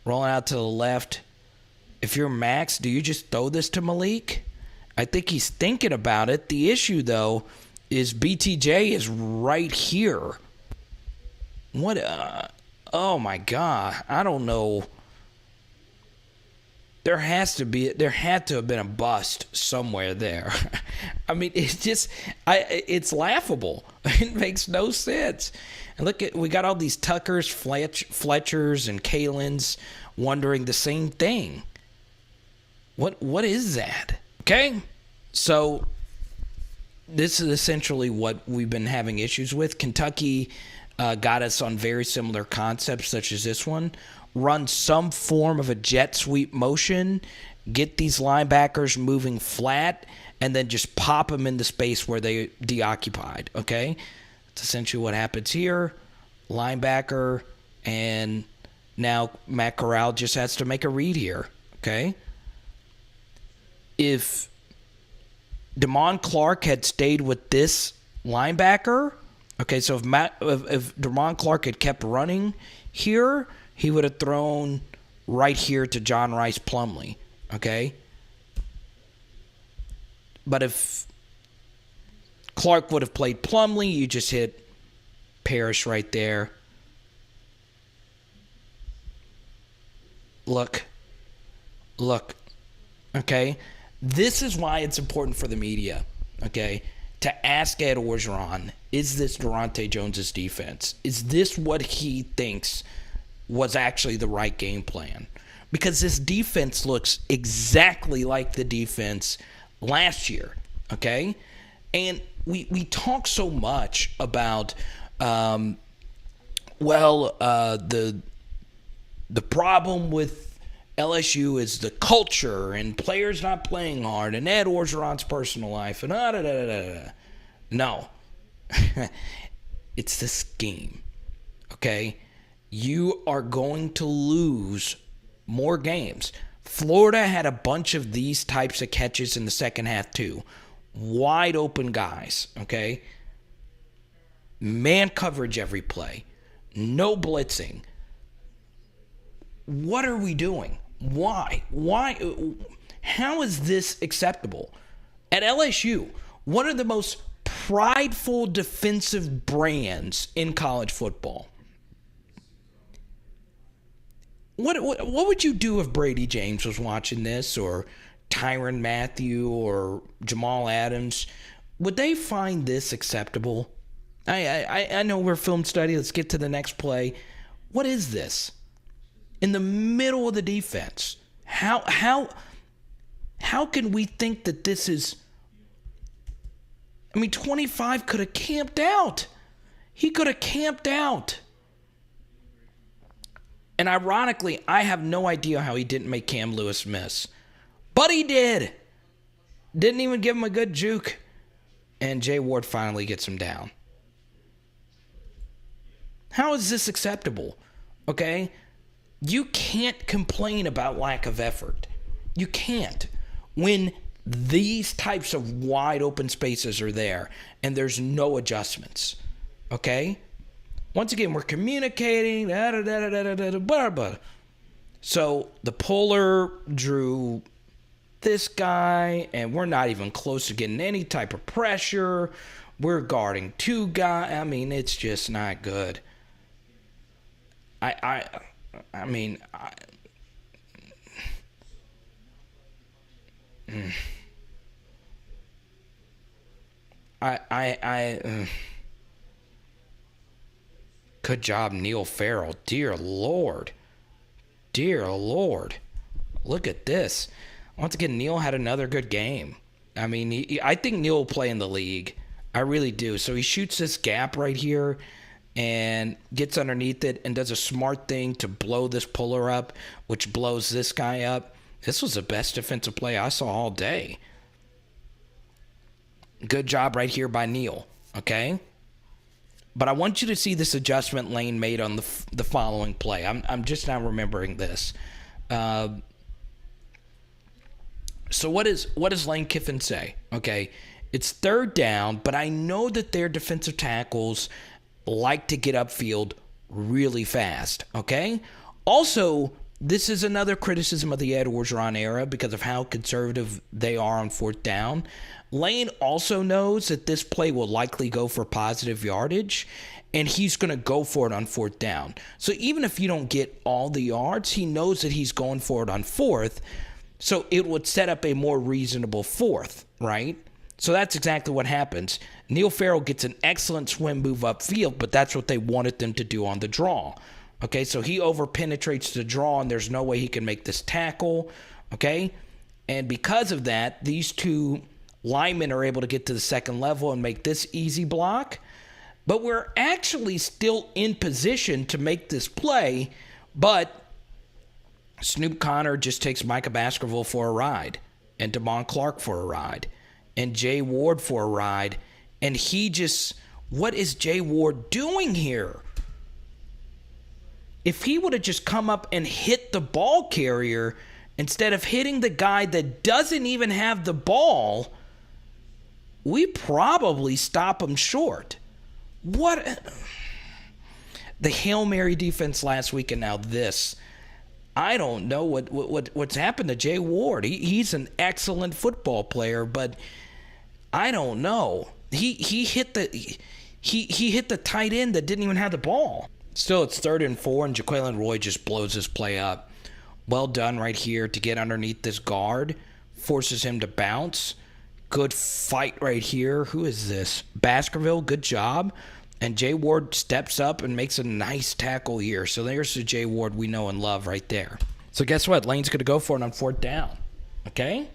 Rolling out to the left. If you're Max, do you just throw this to Malik? I think he's thinking about it. The issue, though, is BTJ is right here. What? Oh, my God. I don't know. There had to have been a bust somewhere there. I mean, it's laughable. It makes no sense. And look we got all these Tuckers, Fletchers, and Kalins wondering the same thing. What is that? Okay, so this is essentially what we've been having issues with. Kentucky got us on very similar concepts such as this one. run some form of a jet sweep motion, get these linebackers moving flat, and then just pop them into space where they deoccupied, okay? That's essentially what happens here. Linebacker, and now Matt Corral just has to make a read here, okay? If Damon Clark had stayed with this linebacker, okay, so if Damon Clark had kept running here, he would have thrown right here to John Rice Plumlee, okay? But if Clark would have played Plumlee, you just hit Parrish right there. Look, okay? This is why it's important for the media, okay, to ask Ed Orgeron, is this Durante Jones's defense? Is this what he thinks was actually the right game plan? Because this defense looks exactly like the defense last year, okay? And we talk so much about, the problem with LSU is the culture and players not playing hard and Ed Orgeron's personal life and No. It's the scheme, okay? You are going to lose more games. Florida had a bunch of these types of catches in the second half too. Wide open guys, okay? Man coverage every play. No blitzing. What are we doing? Why? How is this acceptable? At LSU, one of the most prideful defensive brands in college football. What would you do if Brady James was watching this, or Tyrann Mathieu, or Jamal Adams? Would they find this acceptable? I know we're film study. Let's get to the next play. What is this? In the middle of the defense. How can we think that this is... 25 could have camped out. He could have camped out. And ironically, I have no idea how he didn't make Cam Lewis miss. But he did. Didn't even give him a good juke. And Jay Ward finally gets him down. How is this acceptable? Okay? You can't complain about lack of effort. You can't. When these types of wide open spaces are there and there's no adjustments. Okay? Once again, we're communicating. So the puller drew this guy, and we're not even close to getting any type of pressure. We're guarding two guys. It's just not good. Good job, Neil Farrell. Dear Lord. Look at this. Once again, Neil had another good game. I think Neil will play in the league. I really do. So he shoots this gap right here and gets underneath it and does a smart thing to blow this puller up, which blows this guy up. This was the best defensive play I saw all day. Good job right here by Neil, okay? But I want you to see this adjustment Lane made on the following play. I'm just now remembering this. So what does Lane Kiffin say? Okay, it's third down, but I know that their defensive tackles like to get upfield really fast, okay? Also, this is another criticism of the Ed Orgeron era because of how conservative they are on fourth down. Lane also knows that this play will likely go for positive yardage, and he's going to go for it on fourth down. So even if you don't get all the yards, he knows that he's going for it on fourth, so it would set up a more reasonable fourth, right? So that's exactly what happens. Neil Farrell gets an excellent swim move upfield, but that's what they wanted them to do on the draw. Okay, so he over-penetrates the draw, and there's no way he can make this tackle, okay? And because of that, these two linemen are able to get to the second level and make this easy block. But we're actually still in position to make this play, but Snoop Connor just takes Micah Baskerville for a ride, and Damon Clark for a ride, and Jay Ward for a ride, and what is Jay Ward doing here? If he would have just come up and hit the ball carrier instead of hitting the guy that doesn't even have the ball, we probably stop him short. The Hail Mary defense last week and now this. I don't know what's happened to Jay Ward. He's an excellent football player, but I don't know. He hit the tight end that didn't even have the ball. Still, it's 3rd and 4, and Jaquelin Roy just blows his play up. Well done right here to get underneath this guard. Forces him to bounce. Good fight right here. Who is this? Baskerville, good job. And Jay Ward steps up and makes a nice tackle here. So there's the Jay Ward we know and love right there. So guess what? Lane's going to go for it on 4th down. Okay?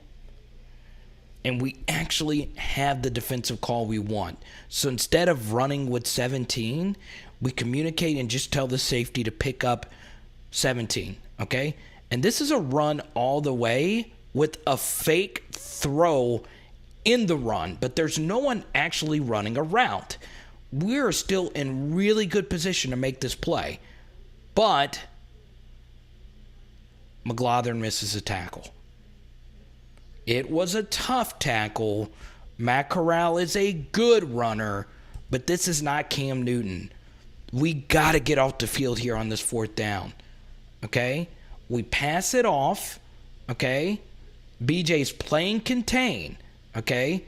And we actually have the defensive call we want. So instead of running with 17, we communicate and just tell the safety to pick up 17. Okay? And this is a run all the way with a fake throw in the run. But there's no one actually running a route. We're still in really good position to make this play. But McGlothern misses a tackle. It was a tough tackle. Matt Corral is a good runner, but this is not Cam Newton. We got to get off the field here on this 4th down. Okay? We pass it off. Okay? BJ's playing contain. Okay?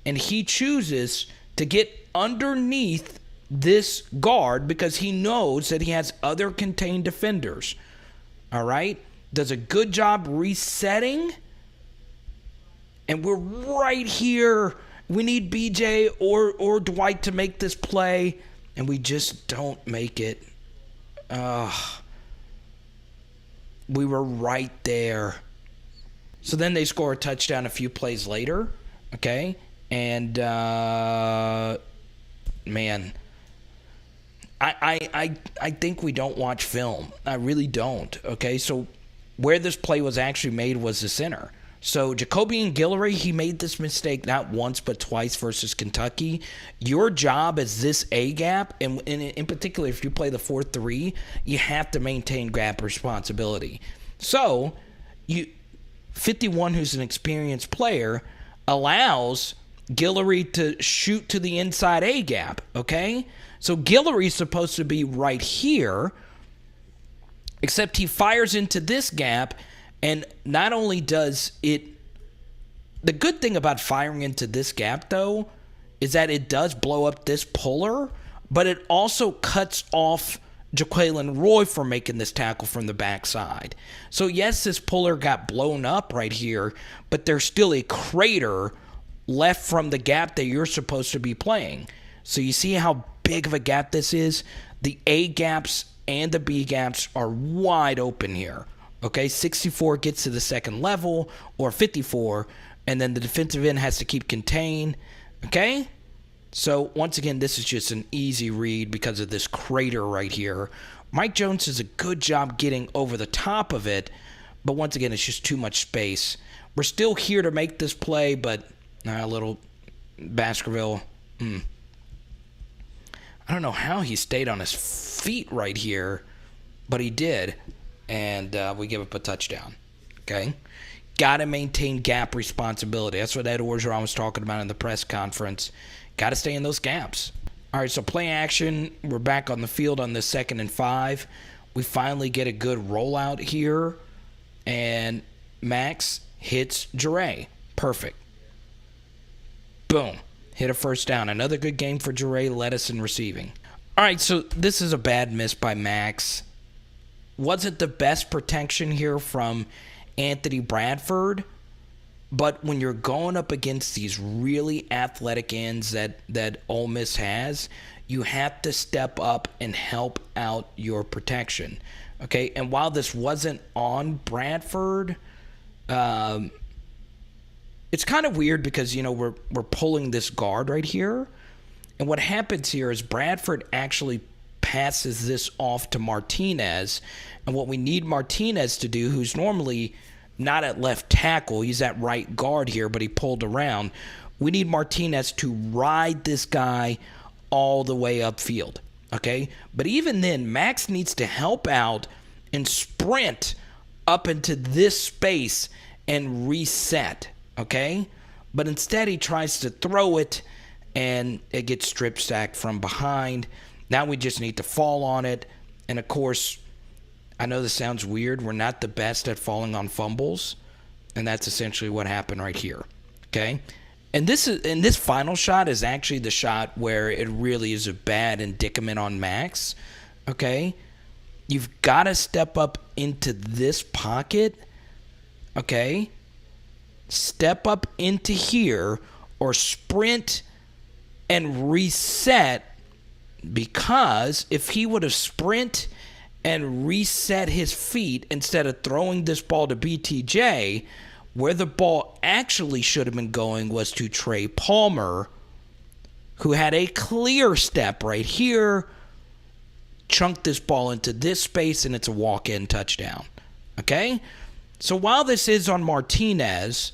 And he chooses to get underneath this guard because he knows that he has other contained defenders. All right? Does a good job resetting. And we're right here. We need BJ or Dwight to make this play, and we just don't make it. We were right there. So then they score a touchdown a few plays later. Okay? And man, I think we don't watch film. I really don't. Okay, so where this play was actually made was the center. So Jacobian Guillory, he made this mistake not once but twice versus Kentucky. Your job is this A gap, and in particular, if you play the 4-3, you have to maintain gap responsibility. So 51, who's an experienced player, allows Guillory to shoot to the inside A gap, okay? So Guillory's supposed to be right here, except he fires into this gap, and not only does it... The good thing about firing into this gap, though, is that it does blow up this puller, but it also cuts off Jaquelin Roy from making this tackle from the backside. So yes, this puller got blown up right here, but there's still a crater left from the gap that you're supposed to be playing. So you see how big of a gap this is? The A gaps and the B gaps are wide open here. Okay, 64 gets to the second level, or 54, and then the defensive end has to keep contained. Okay? So once again, this is just an easy read because of this crater right here. Mike Jones does a good job getting over the top of it, but once again, it's just too much space. We're still here to make this play, but a little Baskerville. I don't know how he stayed on his feet right here, but he did, and we give up a touchdown. Okay? Got to maintain gap responsibility. That's what Ed Orgeron was talking about in the press conference. Got to stay in those gaps. All right, so play action. We're back on the field on the 2nd and 5. We finally get a good rollout here, and Max hits Jerrion. Perfect. Boom. Hit a first down. Another good game for Jerrion, led us in receiving. All right, so this is a bad miss by Max. Wasn't the best protection here from Anthony Bradford, but when you're going up against these really athletic ends that Ole Miss has, you have to step up and help out your protection. Okay, and while this wasn't on Bradford, it's kind of weird because, you know, we're pulling this guard right here, and what happens here is Bradford actually passes this off to Martinez. And what we need Martinez to do, who's normally not at left tackle, he's at right guard here, but he pulled around. We need Martinez to ride this guy all the way upfield, okay? But even then, Max needs to help out and sprint up into this space and reset, okay? But instead, he tries to throw it, and it gets strip sacked from behind. Now we just need to fall on it. And, of course, I know this sounds weird. We're not the best at falling on fumbles, and that's essentially what happened right here, okay? And this final shot is actually the shot where it really is a bad indictment on Max, okay? You've got to step up into this pocket, okay? Step up into here or sprint and reset, because if he would have sprint and reset his feet instead of throwing this ball to BTJ, where the ball actually should have been going was to Trey Palmer, who had a clear step right here, chunked this ball into this space, and it's a walk-in touchdown. Okay? So while this is on Martinez,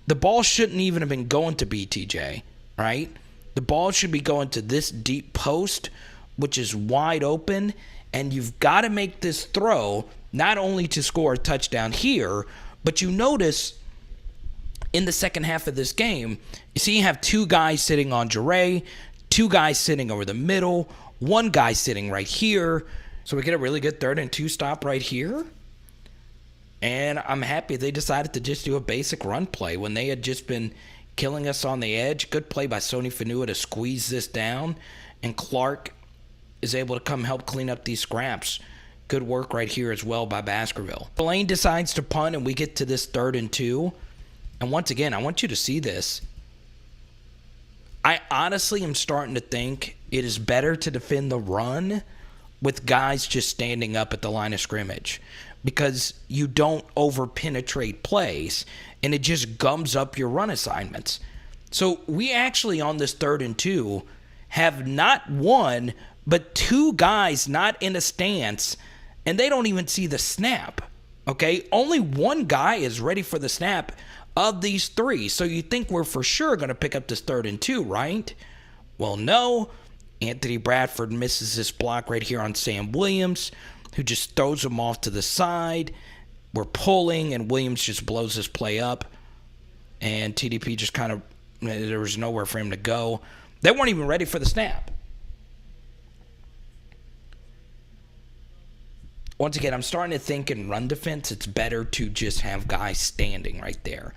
the ball shouldn't even have been going to BTJ, right? The ball should be going to this deep post, which is wide open, and you've got to make this throw not only to score a touchdown here, but you notice in the second half of this game, you see you have two guys sitting on Jerrion, two guys sitting over the middle, one guy sitting right here. So we get a really good 3rd and 2 stop right here. And I'm happy they decided to just do a basic run play when they had just been killing us on the edge. Good play by Sony Fanua to squeeze this down. And Clark is able to come help clean up these scraps. Good work right here as well by Baskerville. Lane decides to punt, and we get to this 3rd and 2. And once again, I want you to see this. I honestly am starting to think it is better to defend the run with guys just standing up at the line of scrimmage, because you don't over-penetrate plays, and it just gums up your run assignments. So we actually, on this 3rd and 2, have not one, but two guys not in a stance, and they don't even see the snap, okay? Only one guy is ready for the snap of these three. So you think we're for sure going to pick up this 3rd and 2, right? Well, no. Anthony Bradford misses this block right here on Sam Williams, who just throws him off to the side. We're pulling, and Williams just blows this play up. And TDP just kind of, there was nowhere for him to go. They weren't even ready for the snap. Once again, I'm starting to think in run defense, it's better to just have guys standing right there.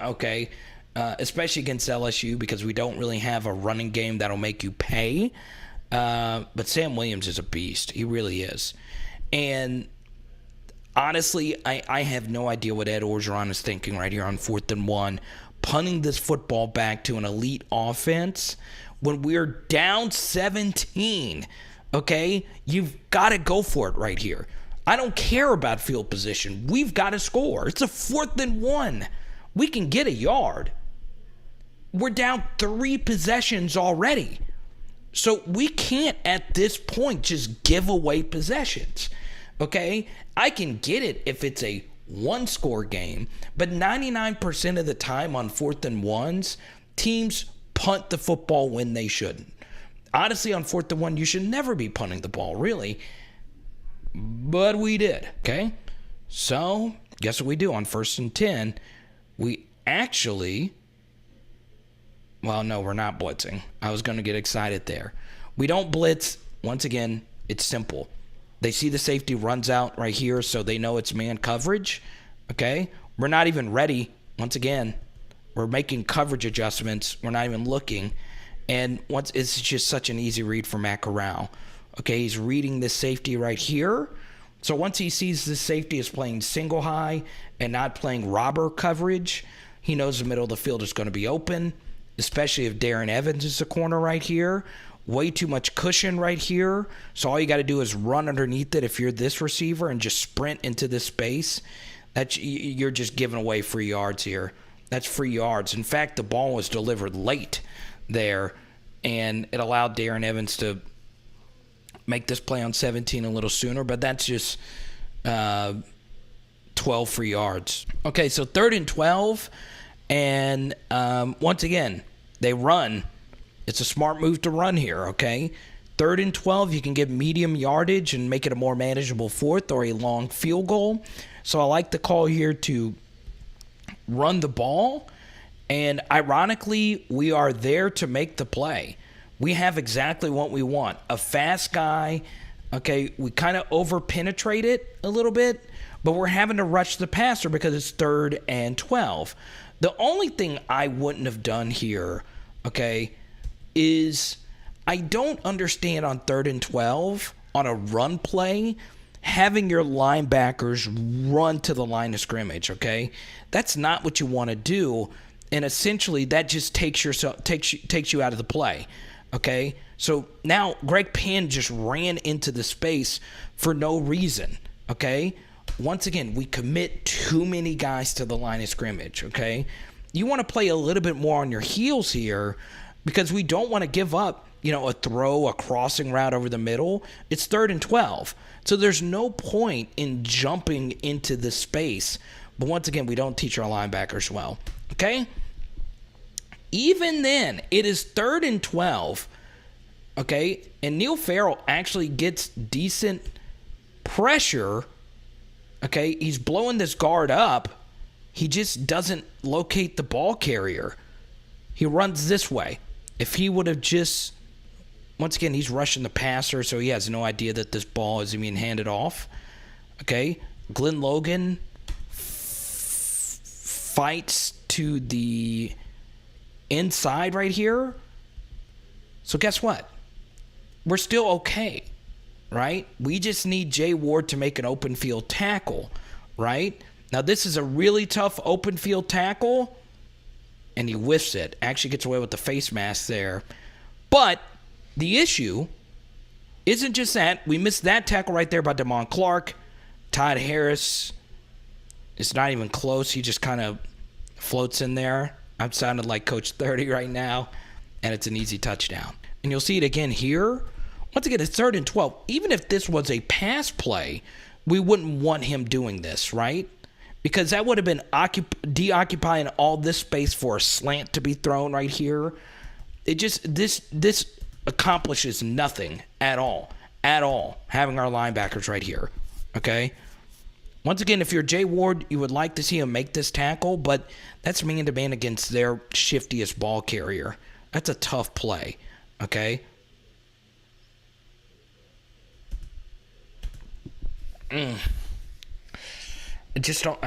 Okay? Especially against LSU, because we don't really have a running game that'll make you pay. But Sam Williams is a beast. He really is. And honestly, I have no idea what Ed Orgeron is thinking right here on 4th and 1. Punting this football back to an elite offense when we're down 17. Okay? You've got to go for it right here. I don't care about field position. We've got to score. It's a 4th and 1. We can get a yard. We're down 3 possessions already. So we can't at this point just give away possessions. Okay? I can get it if it's a 1-score game, but 99% of the time on 4th and 1s, teams punt the football when they shouldn't. Honestly, on 4th and 1, you should never be punting the ball, really. But we did, okay? So, guess what we do on 1st and 10? We actually... Well, no, we're not blitzing. I was going to get excited there. We don't blitz. Once again, it's simple. They see the safety runs out right here, so they know it's man coverage, okay? We're not even ready. Once again, we're making coverage adjustments. We're not even looking. And once it's just such an easy read for Matt Corral. Okay, he's reading this safety right here. So once he sees this safety is playing single high and not playing robber coverage, he knows the middle of the field is going to be open, especially if Darren Evans is the corner right here. Way too much cushion right here. So all you got to do is run underneath it if you're this receiver and just sprint into this space. You're just giving away free yards here. That's free yards. In fact, the ball was delivered late there, and it allowed Darren Evans to make this play on 17 a little sooner, but that's just 12 free yards. Okay, so 3rd and 12, and once again, they run. It's a smart move to run here, okay? 3rd and 12, you can get medium yardage and make it a more manageable 4th or a long field goal. So I like the call here to run the ball. And ironically, we are there to make the play. We have exactly what we want. A fast guy. Okay, we kind of over-penetrate it a little bit, but we're having to rush the passer because it's 3rd and 12. The only thing I wouldn't have done here, okay, is I don't understand on 3rd and 12 on a run play having your linebackers run to the line of scrimmage, okay? That's not what you want to do, and essentially that just takes you out of the play, okay? So now Greg Penn just ran into the space for no reason, okay? Once again, we commit too many guys to the line of scrimmage, okay? You want to play a little bit more on your heels here because we don't want to give up, a throw, a crossing route over the middle. It's 3rd and 12. So there's no point in jumping into the space. But once again, we don't teach our linebackers well. Okay? Even then, it is 3rd and 12. Okay? And Neil Farrell actually gets decent pressure. Okay? He's blowing this guard up. He just doesn't locate the ball carrier. He runs this way. If he would have just... Once again, he's rushing the passer, so he has no idea that this ball is being handed off. Okay? Glenn Logan fights to the inside right here. So guess what? We're still okay, right? We just need Jay Ward to make an open field tackle, right? Now, this is a really tough open field tackle, and he whiffs it. Actually gets away with the face mask there. But the issue isn't just that. We missed that tackle right there by Damon Clark. Todd Harris is not even close. He just kind of floats in there. I'm sounding like Coach 30 right now, and it's an easy touchdown. And you'll see it again here. Once again, it's 3rd and 12. Even if this was a pass play, we wouldn't want him doing this, right? Because that would have been deoccupying all this space for a slant to be thrown right here. It just, this accomplishes nothing at all, having our linebackers right here, okay? Once again, if you're Jay Ward, you would like to see him make this tackle, but that's man-to-man against their shiftiest ball carrier. That's a tough play, okay? I just don't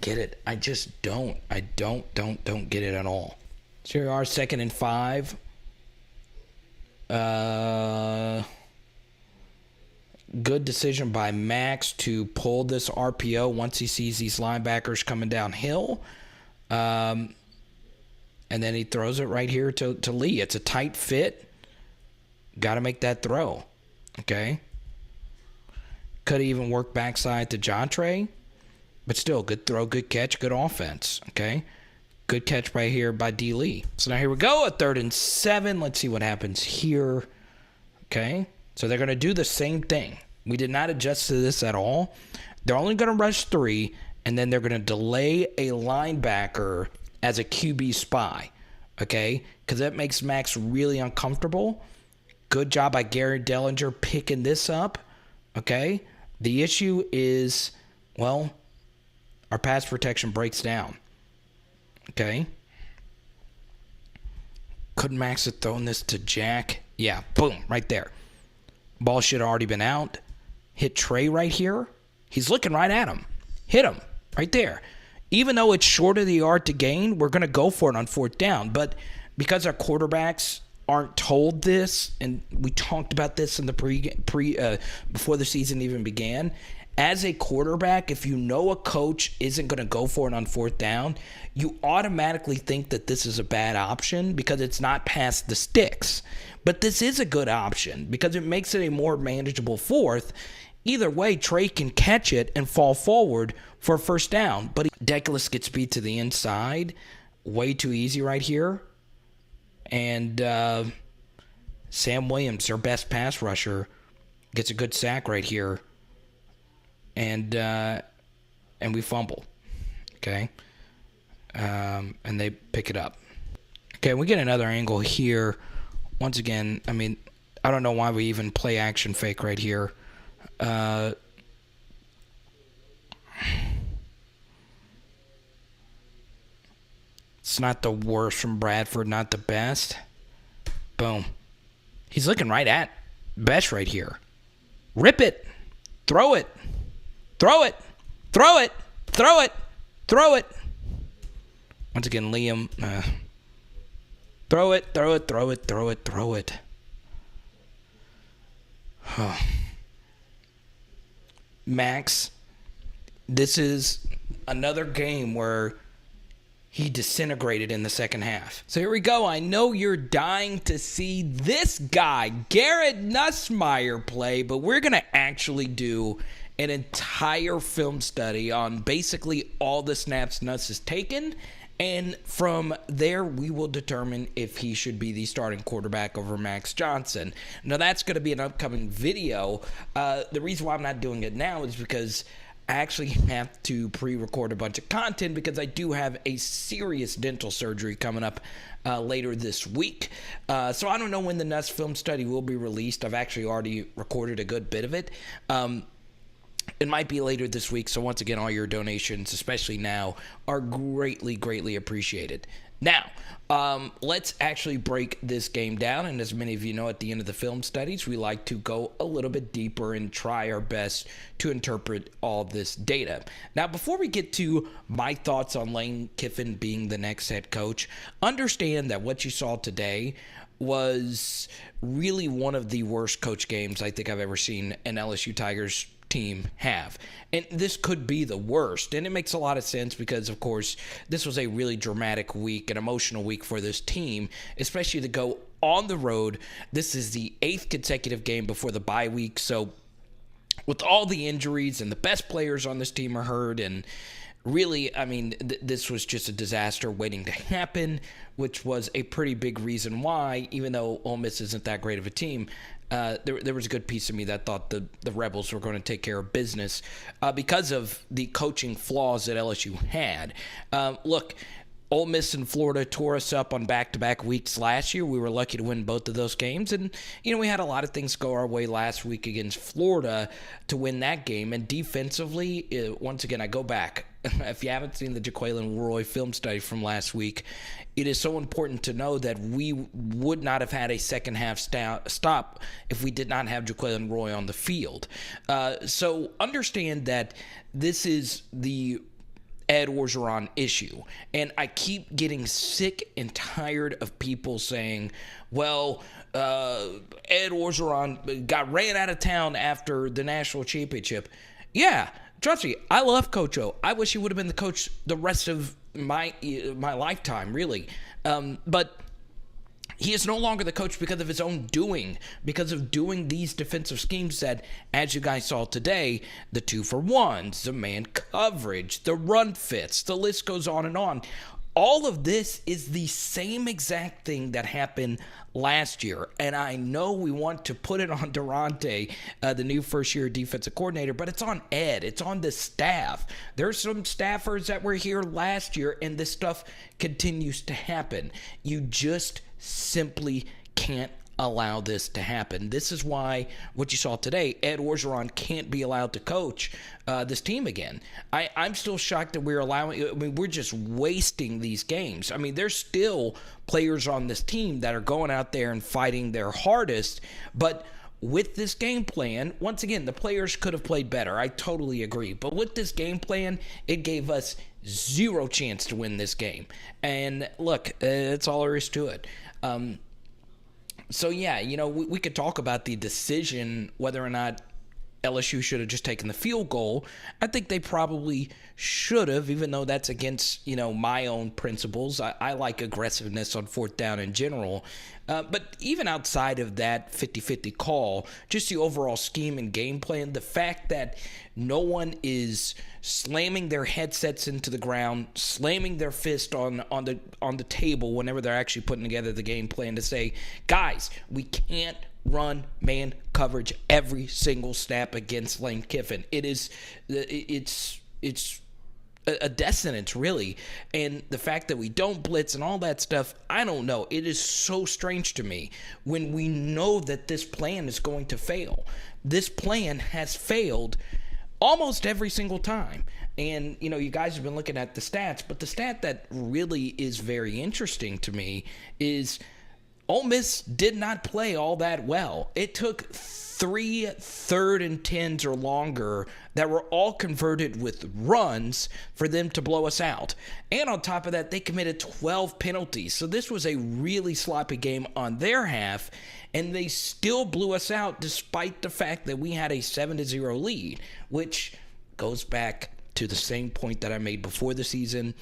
get it. I don't get it at all. So here we are, 2nd and 5. Good decision by Max to pull this RPO once he sees these linebackers coming downhill. And then he throws it right here to Lee. It's a tight fit. Got to make that throw. Okay. Could even work backside to Jontre. But still, good throw, good catch, good offense. Okay. Good catch right here by D. Lee. So now here we go, a 3rd and 7. Let's see what happens here. Okay. So they're going to do the same thing. We did not adjust to this at all. They're only going to rush 3, and then they're going to delay a linebacker as a QB spy. Okay. Because that makes Max really uncomfortable. Good job by Gary Dellinger picking this up. Okay. The issue is, well, our pass protection breaks down. Okay. Could Max have thrown this to Jack? Yeah, boom, right there. Ball should have already been out. Hit Trey right here. He's looking right at him. Hit him right there. Even though it's short of the yard to gain, we're going to go for it on 4th down. But because our quarterbacks aren't told this, and we talked about this in the before the season even began, as a quarterback, if you know a coach isn't going to go for it on 4th down, you automatically think that this is a bad option because it's not past the sticks. But this is a good option because it makes it a more manageable 4th. Either way, Trey can catch it and fall forward for a 1st down. But Deculus gets beat to the inside. Way too easy right here. And Sam Williams, their best pass rusher, gets a good sack right here, and we fumble. Okay, and they pick it up. Okay, we get another angle here. Once again, I mean, I don't know why we even play action fake right here. It's not the worst from Bradford, not the best. Boom. He's looking right at Bech right here. Rip it. Throw it. Throw it. Throw it. Throw it. Throw it. Once again, Liam. Throw it. Throw it. Throw it. Throw it. Throw it. Max, this is another game where he disintegrated in the second half. So here we go. I know you're dying to see this guy, Garrett Nussmeier, play, but we're going to actually do an entire film study on basically all the snaps Nuss has taken, and from there we will determine if he should be the starting quarterback over Max Johnson. Now that's going to be an upcoming video. The reason why I'm not doing it now is because I actually have to pre-record a bunch of content because I do have a serious dental surgery coming up later this week. So I don't know when the Nuss film study will be released. I've actually already recorded a good bit of it. It might be later this week. So once again, all your donations, especially now, are greatly, greatly appreciated. Now, let's actually break this game down. And as many of you know, at the end of the film studies, we like to go a little bit deeper and try our best to interpret all this data. Now, before we get to my thoughts on Lane Kiffin being the next head coach, understand that what you saw today was really one of the worst coach games I think I've ever seen an LSU Tigers team have. And this could be the worst. And it makes a lot of sense because, of course, this was a really dramatic week, an emotional week for this team, especially to go on the road. This is the 8th consecutive game before the bye week. So with all the injuries and the best players on this team are hurt, and really, I mean, this was just a disaster waiting to happen, which was a pretty big reason why, even though Ole Miss isn't that great of a team, there was a good piece of me that thought the Rebels were going to take care of business because of the coaching flaws that LSU had. Look, Ole Miss and Florida tore us up on back-to-back weeks last year. We were lucky to win both of those games. And, we had a lot of things go our way last week against Florida to win that game. And defensively, once again, I go back. If you haven't seen the Jaquelin Roy film study from last week, it is so important to know that we would not have had a second half stop if we did not have Jaquelin Roy on the field. So understand that this is the Ed Orgeron issue. And I keep getting sick and tired of people saying, well, Ed Orgeron ran out of town after the national championship. Yeah, trust me, I love Coach O. I wish he would have been the coach the rest of my lifetime, really. But he is no longer the coach because of his own doing, because of doing these defensive schemes that, as you guys saw today, the 2-for-1s, the man coverage, the run fits, the list goes on and on. All of this is the same exact thing that happened last year. And I know we want to put it on Durante, the new first-year defensive coordinator, but it's on Ed. It's on the staff. There's some staffers that were here last year, and this stuff continues to happen. You just simply can't allow this to happen. This is why what you saw today, Ed Orgeron can't be allowed to coach this team again. I'm still shocked that we're just wasting these games. I mean, there's still players on this team that are going out there and fighting their hardest, but with this game plan, once again, the players could have played better. I totally agree. But with this game plan, it gave us zero chance to win this game. And look, that's all there is to it. So, yeah, we could talk about the decision, whether or not LSU should have just taken the field goal. I think they probably should have, even though that's against, my own principles. I like aggressiveness on fourth down in general. But even outside of that 50-50 call, just the overall scheme and game plan, the fact that no one is slamming their headsets into the ground, slamming their fist on the table whenever they're actually putting together the game plan to say, guys, we can't run man coverage every single snap against Lane Kiffin. It's a dissonance, really. And the fact that we don't blitz and all that stuff, I don't know. It is so strange to me when we know that this plan is going to fail. This plan has failed almost every single time. And, you guys have been looking at the stats, but the stat that really is very interesting to me is Ole Miss did not play all that well. It took 3 third and 10s or longer that were all converted with runs for them to blow us out. And on top of that, they committed 12 penalties. So this was a really sloppy game on their half, and they still blew us out despite the fact that we had a 7-0 lead, which goes back to the same point that I made before the season.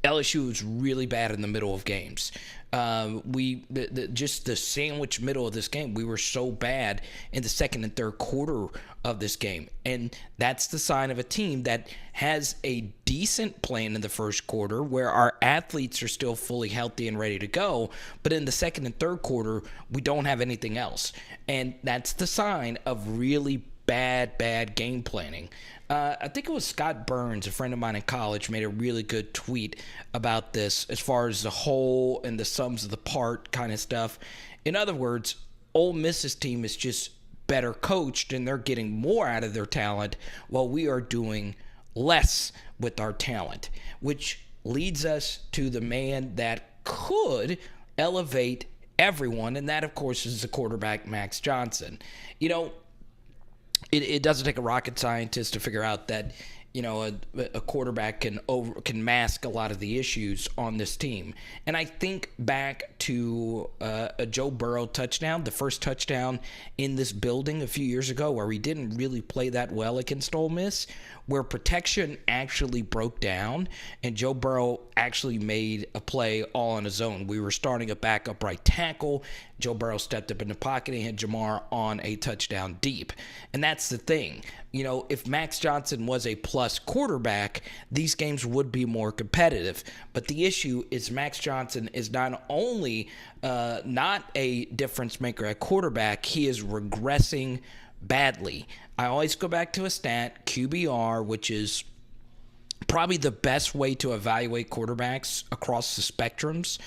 LSU was really bad in the middle of games. Just the sandwich middle of this game, we were so bad in the second and third quarter of this game. And that's the sign of a team that has a decent plan in the first quarter where our athletes are still fully healthy and ready to go. But in the second and third quarter, we don't have anything else. And that's the sign of really bad game planning. I think it was Scott Burns, a friend of mine in college, made a really good tweet about this as far as the whole and the sums of the part kind of stuff. In other words, Ole Miss's team is just better coached and they're getting more out of their talent while we are doing less with our talent, which leads us to the man that could elevate everyone, and that, of course, is the quarterback, Max Johnson. It doesn't take a rocket scientist to figure out that, a quarterback can mask a lot of the issues on this team. And I think back to a Joe Burrow touchdown, the first touchdown in this building a few years ago, where we didn't really play that well against Ole Miss, where protection actually broke down and Joe Burrow actually made a play all on his own. We were starting a backup right tackle. Joe Burrow stepped up in the pocket and hit Jamar on a touchdown deep. And that's the thing. If Max Johnson was a plus quarterback, these games would be more competitive. But the issue is Max Johnson is not only not a difference maker at quarterback, he is regressing badly. I always go back to a stat, QBR, which is probably the best way to evaluate quarterbacks across the spectrums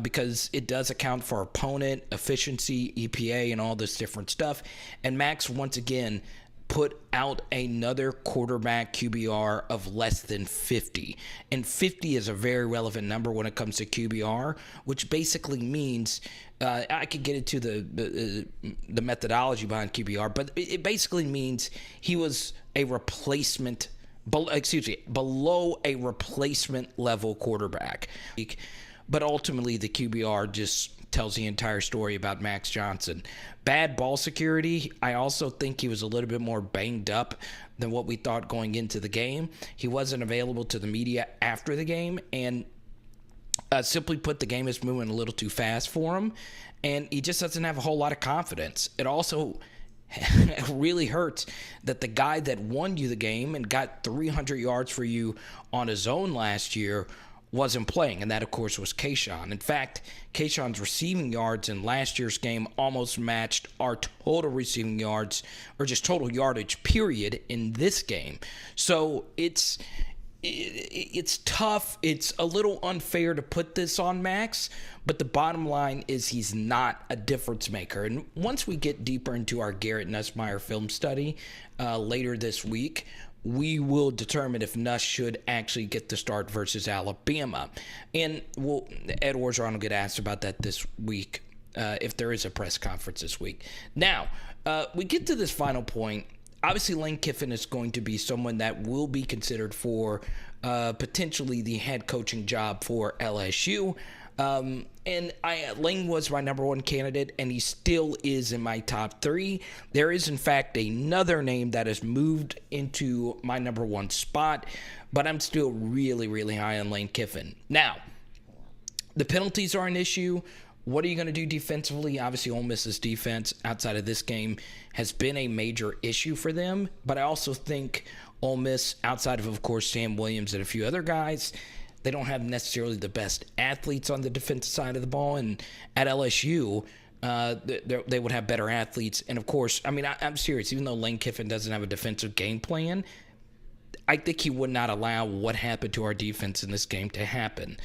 because it does account for opponent, efficiency, EPA, and all this different stuff. And Max, once again, put out another quarterback QBR of less than 50. And 50 is a very relevant number when it comes to QBR, which basically means I could get into the methodology behind QBR, but it basically means he was a replacement, below a replacement level quarterback. But ultimately, the QBR just tells the entire story about Max Johnson. Bad ball security. I also think he was a little bit more banged up than what we thought going into the game. He wasn't available to the media after the game, and simply put, the game is moving a little too fast for him, and he just doesn't have a whole lot of confidence. It also really hurts that the guy that won you the game and got 300 yards for you on his own last year wasn't playing, and that, of course, was Kayshawn. In fact, Kayshawn's receiving yards in last year's game almost matched our total receiving yards, or just total yardage, period, in this game. So it's tough. It's a little unfair to put this on Max, but the bottom line is he's not a difference maker. And once we get deeper into our Garrett Nussmeier film study later this week, we will determine if Nuss should actually get the start versus Alabama. And Ed Orgeron will get asked about that this week if there is a press conference this week. Now, we get to this final point. Obviously, Lane Kiffin is going to be someone that will be considered for potentially the head coaching job for LSU. And Lane was my number one candidate, and he still is in my top 3. There is, in fact, another name that has moved into my number 1 spot, but I'm still really, really high on Lane Kiffin. Now, the penalties are an issue. What are you going to do defensively? Obviously, Ole Miss's defense outside of this game has been a major issue for them, but I also think Ole Miss, outside of course, Sam Williams and a few other guys, they don't have necessarily the best athletes on the defensive side of the ball. And at LSU, they would have better athletes. And, of course, I mean, I'm serious. Even though Lane Kiffin doesn't have a defensive game plan, I think he would not allow what happened to our defense in this game to happen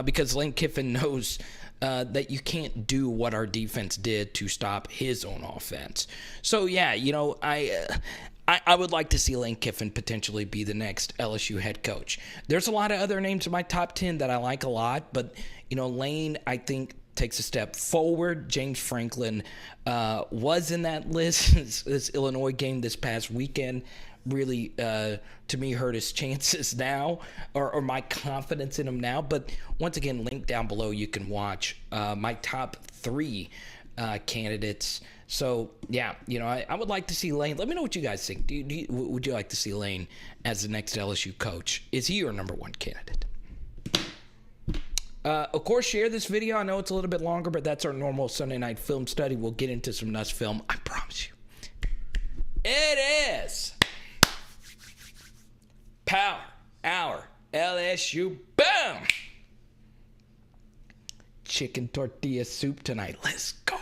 because Lane Kiffin knows that you can't do what our defense did to stop his own offense. So, yeah, I would like to see Lane Kiffin potentially be the next LSU head coach. There's a lot of other names in my top 10 that I like a lot, but, Lane, I think, takes a step forward. James Franklin was in that list. This Illinois game this past weekend really, to me, hurt his chances now, or my confidence in him now. But once again, link down below, you can watch my top 3 candidates. So, yeah, I would like to see Lane. Let me know what you guys think. Would you like to see Lane as the next LSU coach? Is he your number 1 candidate? Of course, share this video. I know it's a little bit longer, but that's our normal Sunday night film study. We'll get into some Nuss film. I promise you. It is Power Hour LSU. Boom! Chicken tortilla soup tonight. Let's go.